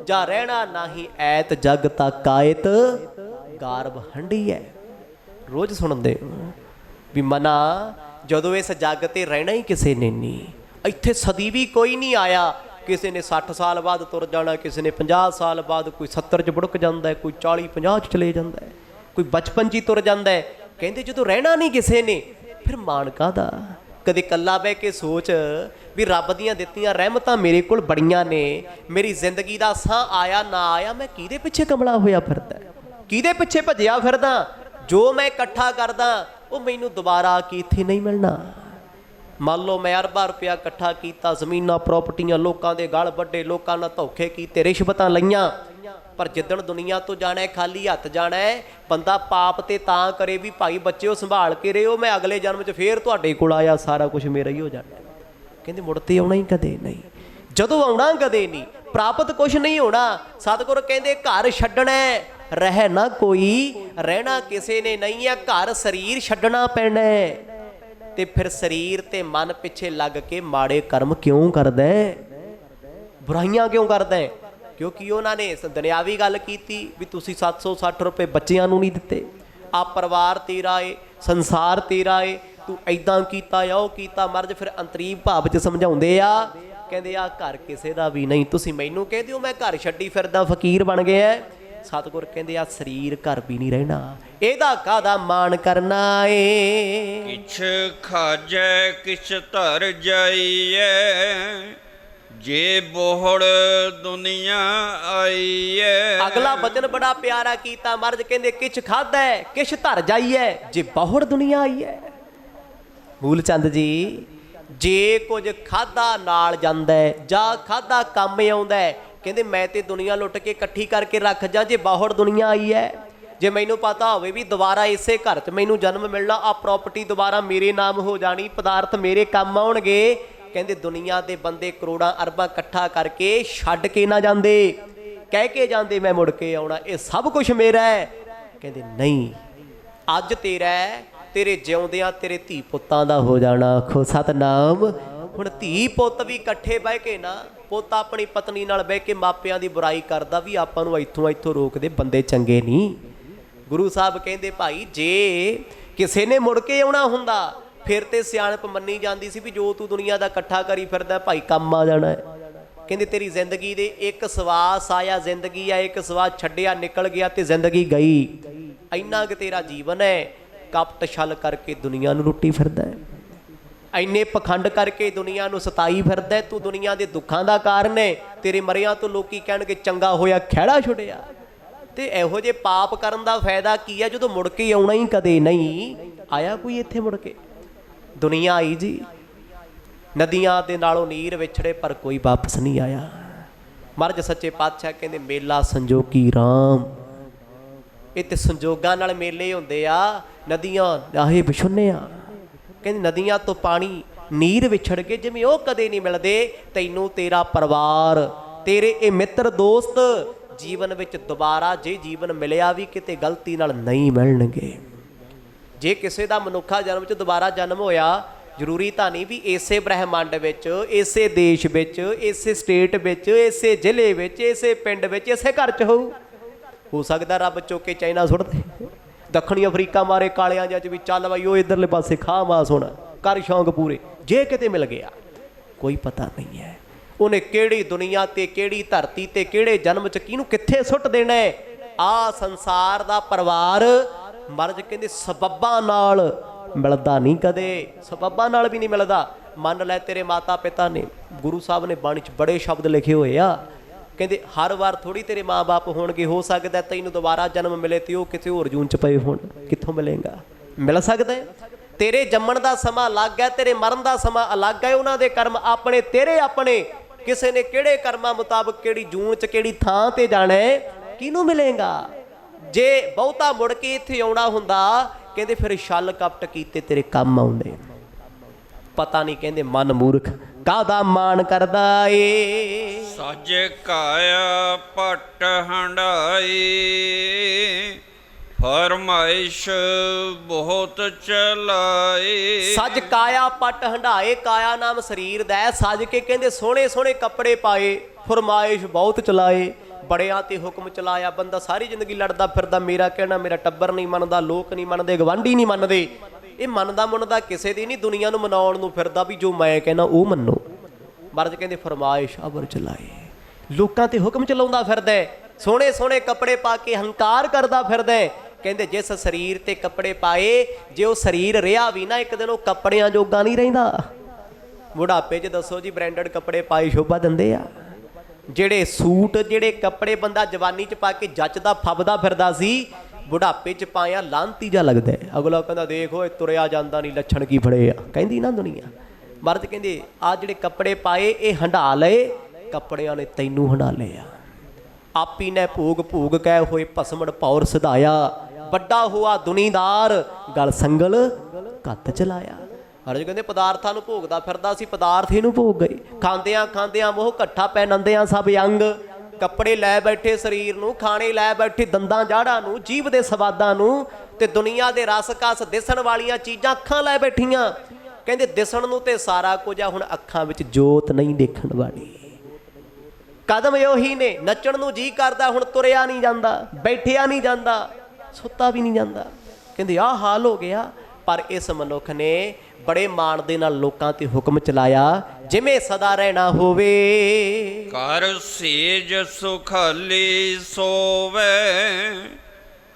ਜਾਂ ਰਹਿਣਾ ਨਹੀਂ ਐਤ ਜਗ ਤੱਕ ਆਇਤ ਗਾਰਬ ਹੰਡੀ ਹੈ। ਰੋਜ਼ ਸੁਣਦੇ ਵੀ ਮਨਾ ਜਦੋਂ ਇਸ ਜੱਗ ਤੇ ਰਹਿਣਾ ਹੀ ਕਿਸੇ ਨੇ ਨਹੀਂ, ਇੱਥੇ ਸਦੀ ਵੀ ਕੋਈ ਨਹੀਂ ਆਇਆ। ਕਿਸੇ ਨੇ 60 ਸਾਲ ਬਾਅਦ ਤੁਰ ਜਾਣਾ, ਕਿਸੇ ਨੇ 50 ਸਾਲ ਬਾਅਦ, ਕੋਈ 70 'ਚ ਬੁੜਕ ਜਾਂਦਾ, ਕੋਈ 40-50 'ਚ ਚਲੇ ਜਾਂਦਾ, ਕੋਈ ਬਚਪਨ 'ਚ ਹੀ ਤੁਰ ਜਾਂਦਾ। ਕਹਿੰਦੇ ਜਦੋਂ ਰਹਿਣਾ ਨਹੀਂ ਕਿਸੇ ਨੇ ਫਿਰ ਮਾਣ ਕਾਹਦਾ? ਕਦੇ ਇਕੱਲਾ ਬਹਿ ਕੇ ਸੋਚ ਵੀ ਰੱਬ ਦੀਆਂ ਦਿੱਤੀਆਂ ਰਹਿਮਤਾਂ ਮੇਰੇ ਕੋਲ ਬੜੀਆਂ ਨੇ, ਮੇਰੀ ਜ਼ਿੰਦਗੀ ਦਾ ਸਾਹ ਆਇਆ ਨਾ ਆਇਆ, ਮੈਂ ਕਿਹਦੇ ਪਿੱਛੇ ਕਮਲਾ ਹੋਇਆ ਫਿਰਦਾ, ਕਿਹਦੇ ਪਿੱਛੇ ਭੱਜਿਆ ਫਿਰਦਾ? ਜੋ ਮੈਂ ਇਕੱਠਾ ਕਰਦਾ ਉਹ ਮੈਨੂੰ ਦੁਬਾਰਾ ਕੀ ਇੱਥੇ ਨਹੀਂ ਮਿਲਣਾ। ਮੰਨ ਲਓ ਮੈਂ ਅਰਬਾਂ ਰੁਪਇਆ ਇਕੱਠਾ ਕੀਤਾ, ਜ਼ਮੀਨਾਂ ਪ੍ਰਾਪਰਟੀਆਂ ਲੋਕਾਂ ਦੇ ਗਲ ਵੱਡੇ, ਲੋਕਾਂ ਨਾਲ ਧੋਖੇ ਕੀਤੇ, ਰਿਸ਼ਵਤਾਂ ਲਈਆਂ, ਪਰ ਜਿੱਦਣ ਦੁਨੀਆ ਤੋਂ ਜਾਣਾ ਖਾਲੀ ਹੱਥ ਜਾਣਾ। ਬੰਦਾ ਪਾਪ ਤੇ ਤਾਂ ਕਰੇ ਵੀ ਭਾਈ ਬੱਚਿਓ ਸੰਭਾਲ ਕੇ ਰਿਓ, ਮੈਂ ਅਗਲੇ ਜਨਮ 'ਚ ਫੇਰ ਤੁਹਾਡੇ ਕੋਲ ਆਇਆ, ਸਾਰਾ ਕੁਝ ਮੇਰਾ ਹੀ ਹੋ ਜਾਣਾ। ਕਹਿੰਦੇ ਮੁੜ ਤੇ ਆਉਣਾ ਹੀ ਕਦੇ ਨਹੀਂ, ਜਦੋਂ ਆਉਣਾ ਕਦੇ ਨਹੀਂ, ਪ੍ਰਾਪਤ ਕੁਝ ਨਹੀਂ ਹੋਣਾ। ਸਤਿਗੁਰ ਕਹਿੰਦੇ ਘਰ ਛੱਡਣਾ ਰਹਿ ਨਾ ਕੋਈ, ਰਹਿਣਾ ਕਿਸੇ ਨੇ ਨਹੀਂ ਆ। ਘਰ ਸਰੀਰ ਛੱਡਣਾ ਪੈਣਾ, ਤੇ ਫਿਰ ਸਰੀਰ ਤੇ ਮਨ ਪਿੱਛੇ ਲੱਗ ਕੇ ਮਾੜੇ ਕਰਮ ਕਿਉਂ ਕਰਦਾ, ਬੁਰਾਈਆਂ ਕਿਉਂ ਕਰਦਾ? ਕਿਉਂਕਿ ਉਹਨਾਂ ਨੇ ਦੁਨਿਆਵੀ ਗੱਲ ਕੀਤੀ ਵੀ ਤੁਸੀਂ 760 ਰੁਪਏ ਬੱਚਿਆਂ ਨੂੰ ਨਹੀਂ ਦਿੱਤੇ, ਆ ਪਰਿਵਾਰ ਤੇਰਾ ਏ, ਸੰਸਾਰ ਤੇਰਾ ਏ, ਤੂੰ ਐਦਾਂ ਕੀਤਾ ਆ ਉਹ ਕੀਤਾ। ਮਰਜ ਫਿਰ ਅੰਤਰੀਵ ਭਾਵ 'ਚ ਸਮਝਾਉਂਦੇ ਆ, ਕਹਿੰਦੇ ਆ ਘਰ ਕਿਸੇ ਦਾ ਵੀ ਨਹੀਂ, ਤੁਸੀਂ ਮੈਨੂੰ ਕਹਿ ਦਿਓ ਮੈਂ ਘਰ ਛੱਡੀ ਫਿਰਦਾ ਫਕੀਰ ਬਣ ਗਿਆ। ਸਤਿਗੁਰ ਕਹਿੰਦੇ ਆ ਸਰੀਰ ਘਰ ਵੀ ਨਹੀਂ ਰਹਿਣਾ, ਇਹਦਾ ਕਾਹਦਾ ਮਾਣ ਕਰਨਾ ਏ? ਕਿਛ ਖਾਜੈ ਕਿਛ ਧਰ ਜਾਈਐ, ਜੇ ਬੋਹੜ ਦੁਨੀਆ ਆਈਐ। ਅਗਲਾ ਬਚਨ ਬੜਾ ਪਿਆਰਾ ਕੀਤਾ। ਮਰਜ ਕਹਿੰਦੇ ਕਿਛ ਖਾਧੈ ਕਿਛ ਧਰ ਜਾਈਐ, ਜੇ ਬੋਹੜ ਦੁਨੀਆ ਆਈਐ। ਮੂਲ ਚੰਦ ਜੀ, ਜੇ ਕੁਝ ਖਾਦਾ ਨਾਲ ਜਾਂਦਾ ਜਾਂ ਖਾਦਾ ਕੰਮ ਆਉਂਦਾ, ਕਹਿੰਦੇ ਮੈਂ ਤੇ ਦੁਨੀਆ ਲੁੱਟ ਕੇ ਇਕੱਠੀ ਕਰਕੇ ਰੱਖ ਜਾ ਜੇ ਬਾਹਰ ਦੁਨੀਆ ਆਈ ਹੈ। ਜੇ ਮੈਨੂੰ ਪਤਾ ਹੋਵੇ ਵੀ ਦੁਬਾਰਾ ਇਸੇ ਘਰ 'ਚ ਮੈਨੂੰ ਜਨਮ ਮਿਲਣਾ, ਆ ਪ੍ਰਾਪਰਟੀ ਦੁਬਾਰਾ ਮੇਰੇ ਨਾਮ ਹੋ ਜਾਣੀ, ਪਦਾਰਥ ਮੇਰੇ ਕੰਮ ਆਉਣਗੇ, ਕਹਿੰਦੇ ਦੁਨੀਆ ਦੇ ਬੰਦੇ ਕਰੋੜਾਂ ਅਰਬਾਂ ਇਕੱਠਾ ਕਰਕੇ ਛੱਡ ਕੇ ਨਾ ਜਾਂਦੇ, ਕਹਿ ਕੇ ਜਾਂਦੇ ਮੈਂ ਮੁੜ ਕੇ ਆਉਣਾ, ਇਹ ਸਭ ਕੁਝ ਮੇਰਾ ਹੈ। ਕਹਿੰਦੇ ਨਹੀਂ, ਅੱਜ ਤੇਰਾ ਹੈ, ਤੇਰੇ ਜਿਉਂਦਿਆਂ ਤੇਰੇ ਧੀ ਪੁੱਤਾਂ ਦਾ ਹੋ ਜਾਣਾ। ਆਖੋ ਸਤਨਾਮ। ਹੁਣ ਧੀ ਪੁੱਤ ਵੀ ਇਕੱਠੇ ਬਹਿ ਕੇ ਨਾ, ਪੁੱਤ ਆਪਣੀ ਪਤਨੀ ਨਾਲ ਬਹਿ ਕੇ ਮਾਪਿਆਂ ਦੀ ਬੁਰਾਈ ਕਰਦਾ ਵੀ ਆਪਾਂ ਨੂੰ ਇੱਥੋਂ ਰੋਕਦੇ, ਬੰਦੇ ਚੰਗੇ ਨਹੀਂ। ਗੁਰੂ ਸਾਹਿਬ ਕਹਿੰਦੇ ਭਾਈ ਜੇ ਕਿਸੇ ਨੇ ਮੁੜ ਕੇ ਆਉਣਾ ਹੁੰਦਾ ਫਿਰ ਤੇ ਸਿਆਣਪ ਮੰਨੀ ਜਾਂਦੀ ਸੀ ਵੀ ਜੋ ਤੂੰ ਦੁਨੀਆ ਦਾ ਇਕੱਠਾ ਕਰੀ ਫਿਰਦਾ ਭਾਈ ਕੰਮ ਆ ਜਾਣਾ ਹੈ। ਕਹਿੰਦੇ ਤੇਰੀ ਜ਼ਿੰਦਗੀ ਦੇ ਇੱਕ ਸਵਾਸ ਆਇਆ, ਜ਼ਿੰਦਗੀ ਆ ਇੱਕ ਸਵਾਸ ਛੱਡਿਆ, ਨਿਕਲ ਗਿਆ ਤੇ ਜ਼ਿੰਦਗੀ ਗਈ। ਇੰਨਾ ਕਿ ਤੇਰਾ ਜੀਵਨ ਹੈ, ਕਪਟ ਛਲ ਕਰਕੇ ਦੁਨੀਆ ਨੂੰ ਲੁੱਟੀ ਫਿਰਦਾ ਹੈ, ਇੰਨੇ ਪਖੰਡ ਕਰਕੇ ਦੁਨੀਆ ਨੂੰ ਸਤਾਈ ਫਿਰਦਾ। ਤੂੰ ਦੁਨੀਆ ਦੇ ਦੁੱਖਾਂ ਦਾ ਕਾਰਨ ਹੈ। ਤੇਰੇ ਮਰਿਆਂ ਤੋਂ ਲੋਕੀ ਕਹਿਣਗੇ ਚੰਗਾ ਹੋਇਆ ਖਹਿੜਾ ਛੁੱਟਿਆ। ਤੇ ਇਹੋ ਜਿਹੇ ਪਾਪ ਕਰਨ ਦਾ ਫਾਇਦਾ ਕੀ ਹੈ ਜਦੋਂ ਮੁੜ ਕੇ ਆਉਣਾ ਹੀ ਕਦੇ ਨਹੀਂ ਆਇਆ ਕੋਈ ਇੱਥੇ ਮੁੜ ਕੇ। ਦੁਨੀਆ ਆਈ ਜੀ, ਨਦੀਆਂ ਦੇ ਨਾਲੋਂ ਨੀਰ ਵਿਛੜੇ ਪਰ ਕੋਈ ਵਾਪਸ ਨਹੀਂ ਆਇਆ। ਮਹਾਰਾਜ ਸੱਚੇ ਪਾਤਸ਼ਾਹ ਕਹਿੰਦੇ ਮੇਲਾ ਸੰਜੋਗੀ ਰਾਮ। ਇਹ ਤੇ ਸੰਜੋਗਾਂ ਨਾਲ ਮੇਲੇ ਹੁੰਦੇ ਆ। ਨਦੀਆਂ ਆਹੇ ਵਿਛੁੰਨਿਆ, ਕਹਿੰਦੇ ਨਦੀਆਂ ਤੋਂ ਪਾਣੀ ਨੀਰ ਵਿਛੜ ਕੇ ਜਿਵੇਂ ਉਹ ਕਦੇ ਨਹੀਂ ਮਿਲਦੇ, ਤੈਨੂੰ ਤੇਰਾ ਪਰਿਵਾਰ, ਤੇਰੇ ਇਹ ਮਿੱਤਰ ਦੋਸਤ ਜੀਵਨ ਵਿੱਚ ਦੁਬਾਰਾ ਜੇ ਜੀਵਨ ਮਿਲਿਆ ਵੀ ਕਿਤੇ ਗਲਤੀ ਨਾਲ ਨਹੀਂ ਮਿਲਣਗੇ। ਜੇ ਕਿਸੇ ਦਾ ਮਨੁੱਖਾ ਜਨਮ 'ਚ ਦੁਬਾਰਾ ਜਨਮ ਹੋਇਆ, ਜ਼ਰੂਰੀ ਤਾਂ ਨਹੀਂ ਵੀ ਇਸੇ ਬ੍ਰਹਿਮੰਡ ਵਿੱਚ, ਇਸੇ ਦੇਸ਼ ਵਿੱਚ, ਇਸੇ ਸਟੇਟ ਵਿੱਚ, ਇਸੇ ਜ਼ਿਲ੍ਹੇ ਵਿੱਚ, ਇਸੇ ਪਿੰਡ ਵਿੱਚ, ਇਸੇ ਘਰ 'ਚ ਹੋ ਸਕਦਾ ਰੱਬ ਚੁੱਕ ਕੇ ਚਾਈਨਾ ਸੁੱਟ ਦੇ, ਦੱਖਣੀ ਅਫਰੀਕਾ ਮਾਰੇ ਕਾਲਿਆਂ ਜਿਹੇ 'ਚ ਵੀ ਚੱਲ ਬਾਈ ਉਹ ਇੱਧਰਲੇ ਪਾਸੇ ਖਾ ਮਾਸ ਹੋਣਾ, ਕਰ ਸ਼ੌਂਕ ਪੂਰੇ। ਜੇ ਕਿਤੇ ਮਿਲ ਗਿਆ ਕੋਈ ਪਤਾ ਨਹੀਂ ਹੈ ਉਹਨੇ ਕਿਹੜੀ ਦੁਨੀਆ ਤੇ, ਕਿਹੜੀ ਧਰਤੀ ਤੇ, ਕਿਹੜੇ ਜਨਮ 'ਚ ਕਿਹਨੂੰ ਕਿੱਥੇ ਸੁੱਟ ਦੇਣਾ ਹੈ। ਆਹ ਸੰਸਾਰ ਦਾ ਪਰਿਵਾਰ ਮਹਾਰਾਜ ਕਹਿੰਦੇ ਸਬੱਬਾਂ ਨਾਲ ਮਿਲਦਾ ਨਹੀਂ, ਕਦੇ ਸਬੱਬਾਂ ਨਾਲ ਵੀ ਨਹੀਂ ਮਿਲਦਾ। ਮੰਨ ਲੈ ਤੇਰੇ ਮਾਤਾ ਪਿਤਾ ਨੇ, ਗੁਰੂ ਸਾਹਿਬ ਨੇ ਬਾਣੀ 'ਚ ਬੜੇ ਸ਼ਬਦ ਲਿਖੇ ਹੋਏ ਆ, ਕਹਿੰਦੇ ਹਰ ਵਾਰ ਥੋੜੀ ਤੇਰੇ ਮਾਂ-ਬਾਪ ਹੋਣਗੇ, ਹੋ ਸਕਦਾ ਤੈਨੂੰ ਦੁਬਾਰਾ ਜਨਮ ਮਿਲੇ ਤੇ ਉਹ ਕਿਤੇ ਹੋਰ ਜੂਨ 'ਚ ਪਏ ਹੋਣ, ਕਿੱਥੋਂ ਮਿਲੇਗਾ? ਮਿਲ ਸਕਦਾ। ਤੇਰੇ ਜੰਮਣ ਦਾ ਸਮਾਂ ਅਲੱਗ ਹੈ, ਤੇਰੇ ਮਰਨ ਦਾ ਸਮਾਂ ਅਲੱਗ ਹੈ। ਉਹਨਾਂ ਦੇ ਕਰਮ ਆਪਣੇ, ਤੇਰੇ ਆਪਣੇ। ਕਿਸੇ ਨੇ ਕਿਹੜੇ ਕਰਮਾਂ ਮੁਤਾਬਕ ਕਿਹੜੀ ਜੂਨ 'ਚ ਕਿਹੜੀ ਥਾਂ ਤੇ ਜਾਣਾ ਹੈ, ਕਿਹਨੂੰ ਮਿਲੇਗਾ? ਜੇ ਬਹੁਤਾ ਮੁੜ ਕੇ ਇੱਥੇ ਆਉਣਾ ਹੁੰਦਾ, ਕਹਿੰਦੇ ਫਿਰ ਛਲ ਕਪਟ ਕੀਤੇ ਤੇਰੇ ਕੰਮ ਆਉਂਦੇ। ਪਤਾ ਨਹੀਂ ਕਹਿੰਦੇ ਮਨ ਮੂਰਖ ਕਾਹਦਾ ਮਾਣ ਕਰਦਾ ਏ। ਸੱਜ ਕਾਇਆ ਪਟ ਹੰਡਾਈ, ਫਰਮਾਇਸ਼ ਬਹੁਤ ਚਲਾਏ। ਸੱਜ ਕਾਇਆ ਪਟ ਹੰਡਾਏ, ਕਾਇਆ ਨਾਮ ਸਰੀਰ ਦਾ ਹੈ। ਸੱਜ ਕੇ ਕਹਿੰਦੇ ਸੋਹਣੇ ਸੋਹਣੇ ਕੱਪੜੇ ਪਾਏ, ਫਰਮਾਇਸ਼ ਬਹੁਤ ਚਲਾਏ, ਬੜਿਆਂ ਤੇ ਹੁਕਮ ਚਲਾਇਆ। ਬੰਦਾ ਸਾਰੀ ਜ਼ਿੰਦਗੀ ਲੜਦਾ ਫਿਰਦਾ, ਮੇਰਾ ਕਹਿਣਾ ਮੇਰਾ ਟੱਬਰ ਨਹੀਂ ਮੰਨਦਾ, ਲੋਕ ਨਹੀਂ ਮੰਨਦੇ, ਗਵਾਂਢੀ ਨਹੀਂ ਮੰਨਦੇ। ਇਹ ਮੰਨਦਾ ਕਿਸੇ ਦੀ ਨਹੀਂ, ਦੁਨੀਆ ਨੂੰ ਮਨਾਉਣ ਨੂੰ ਫਿਰਦਾ ਵੀ ਜੋ ਮੈਂ ਕਹਿਣਾ ਉਹ ਮੰਨੋ। ਮਹਾਰਾਜ ਕਹਿੰਦੇ ਫਰਮਾਇਸ਼ ਅਬਰ ਚਲਾਏ, ਲੋਕਾਂ ਤੇ ਹੁਕਮ ਚਲਾਉਂਦਾ ਫਿਰਦਾ, ਸੋਹਣੇ ਸੋਹਣੇ ਕੱਪੜੇ ਪਾ ਕੇ ਹੰਕਾਰ ਕਰਦਾ ਫਿਰਦਾ। ਕਹਿੰਦੇ ਜਿਸ ਸਰੀਰ ਤੇ ਕੱਪੜੇ ਪਾਏ, ਜੇ ਉਹ ਸਰੀਰ ਰਿਹਾ ਵੀ ਨਾ ਇੱਕ ਦਿਨ ਉਹ ਕੱਪੜਿਆਂ ਜੋਗਾ ਨਹੀਂ ਰਹਿੰਦਾ। ਬੁਢਾਪੇ 'ਚ ਦੱਸੋ ਜੀ ਬ੍ਰਾਂਡਡ ਕੱਪੜੇ ਪਾਏ ਸ਼ੋਭਾ ਦਿੰਦੇ ਆ? ਜਿਹੜੇ ਸੂਟ, ਜਿਹੜੇ ਕੱਪੜੇ ਬੰਦਾ ਜਵਾਨੀ 'ਚ ਪਾ ਕੇ ਜੱਚਦਾ ਫੱਬਦਾ ਫਿਰਦਾ ਸੀ, ਬੁਢਾਪੇ 'ਚ ਪਾਇਆ ਲਾਂਤੀ ਜਾ ਲੱਗਦਾ। ਅਗਲਾ ਕਹਿੰਦਾ ਦੇਖੋ ਇਹ ਤੁਰਿਆ ਜਾਂਦਾ ਨਹੀਂ, ਲੱਛਣ ਕੀ ਫੜੇ ਆ, ਕਹਿੰਦੀ ਨਾ ਦੁਨੀਆ। ਮਰਦ ਕਹਿੰਦੇ ਆਹ ਜਿਹੜੇ ਕੱਪੜੇ ਪਾਏ ਇਹ ਹੰਢਾ ਲਏ, ਕੱਪੜਿਆਂ ਨੇ ਤੈਨੂੰ ਹੰਢਾ ਲਿਆ। ਆਪੀ ਨੇ ਭੋਗ ਭੋਗ ਕਹਿ ਹੋਏ ਭਸਮੜ ਭੌਰ ਸਿਧਾਇਆ, ਵੱਡਾ ਹੋਆ ਦੁਨੀਦਾਰ ਗਲ ਸੰਗਲ ਕੱਤ ਚਲਾਇਆ। ਮਹਾਰਾਜ ਕਹਿੰਦੇ ਪਦਾਰਥਾਂ ਨੂੰ ਭੋਗਦਾ ਫਿਰਦਾ ਸੀ, ਪਦਾਰਥ ਇਹਨੂੰ ਭੋਗ ਗਏ। ਖਾਂਦਿਆਂ ਖਾਂਦਿਆਂ ਮੋਹ ਇਕੱਠਾ ਪੈ ਨੰਦਿਆਂ ਸਭ ਅੰਗ, ਕੱਪੜੇ ਲੈ ਬੈਠੇ ਸਰੀਰ ਨੂੰ, ਖਾਣੇ ਲੈ ਬੈਠੇ ਦੰਦਾਂ ਜਾੜਾਂ ਨੂੰ, ਜੀਭ ਦੇ ਸਵਾਦਾਂ ਨੂੰ, ਤੇ ਦੁਨੀਆ ਦੇ ਰਸ ਕਸ ਦਿਸਣ ਵਾਲੀਆਂ ਚੀਜ਼ਾਂ ਅੱਖਾਂ ਲੈ ਬੈਠੀਆਂ। ਕਹਿੰਦੇ ਦਿਸਣ ਨੂੰ ਤੇ ਸਾਰਾ ਕੁਝ ਆ, ਹੁਣ ਅੱਖਾਂ ਵਿੱਚ ਜੋਤ ਨਹੀਂ ਦੇਖਣ ਵਾਲੀ। ਕਦਮ ਉਹੀ ਨੇ, ਨੱਚਣ ਨੂੰ ਜੀ ਕਰਦਾ, ਹੁਣ ਤੁਰਿਆ ਨਹੀਂ ਜਾਂਦਾ, ਬੈਠਿਆ ਨਹੀਂ ਜਾਂਦਾ, ਸੁੱਤਾ ਵੀ ਨਹੀਂ ਜਾਂਦਾ। ਕਹਿੰਦੇ ਆਹ ਹਾਲ ਹੋ ਗਿਆ। ਪਰ ਇਸ ਮਨੁੱਖ ਨੇ ਬੜੇ ਮਾਣ ਦੇ ਨਾਲ ਲੋਕਾਂ ਤੇ ਹੁਕਮ ਚਲਾਇਆ, ਜਿਵੇਂ ਸਦਾ ਰਹਿਣਾ ਹੋਵੇ। ਕਰ ਸੇਜ ਸੁਖਾਲੀ ਸੋਵੇ,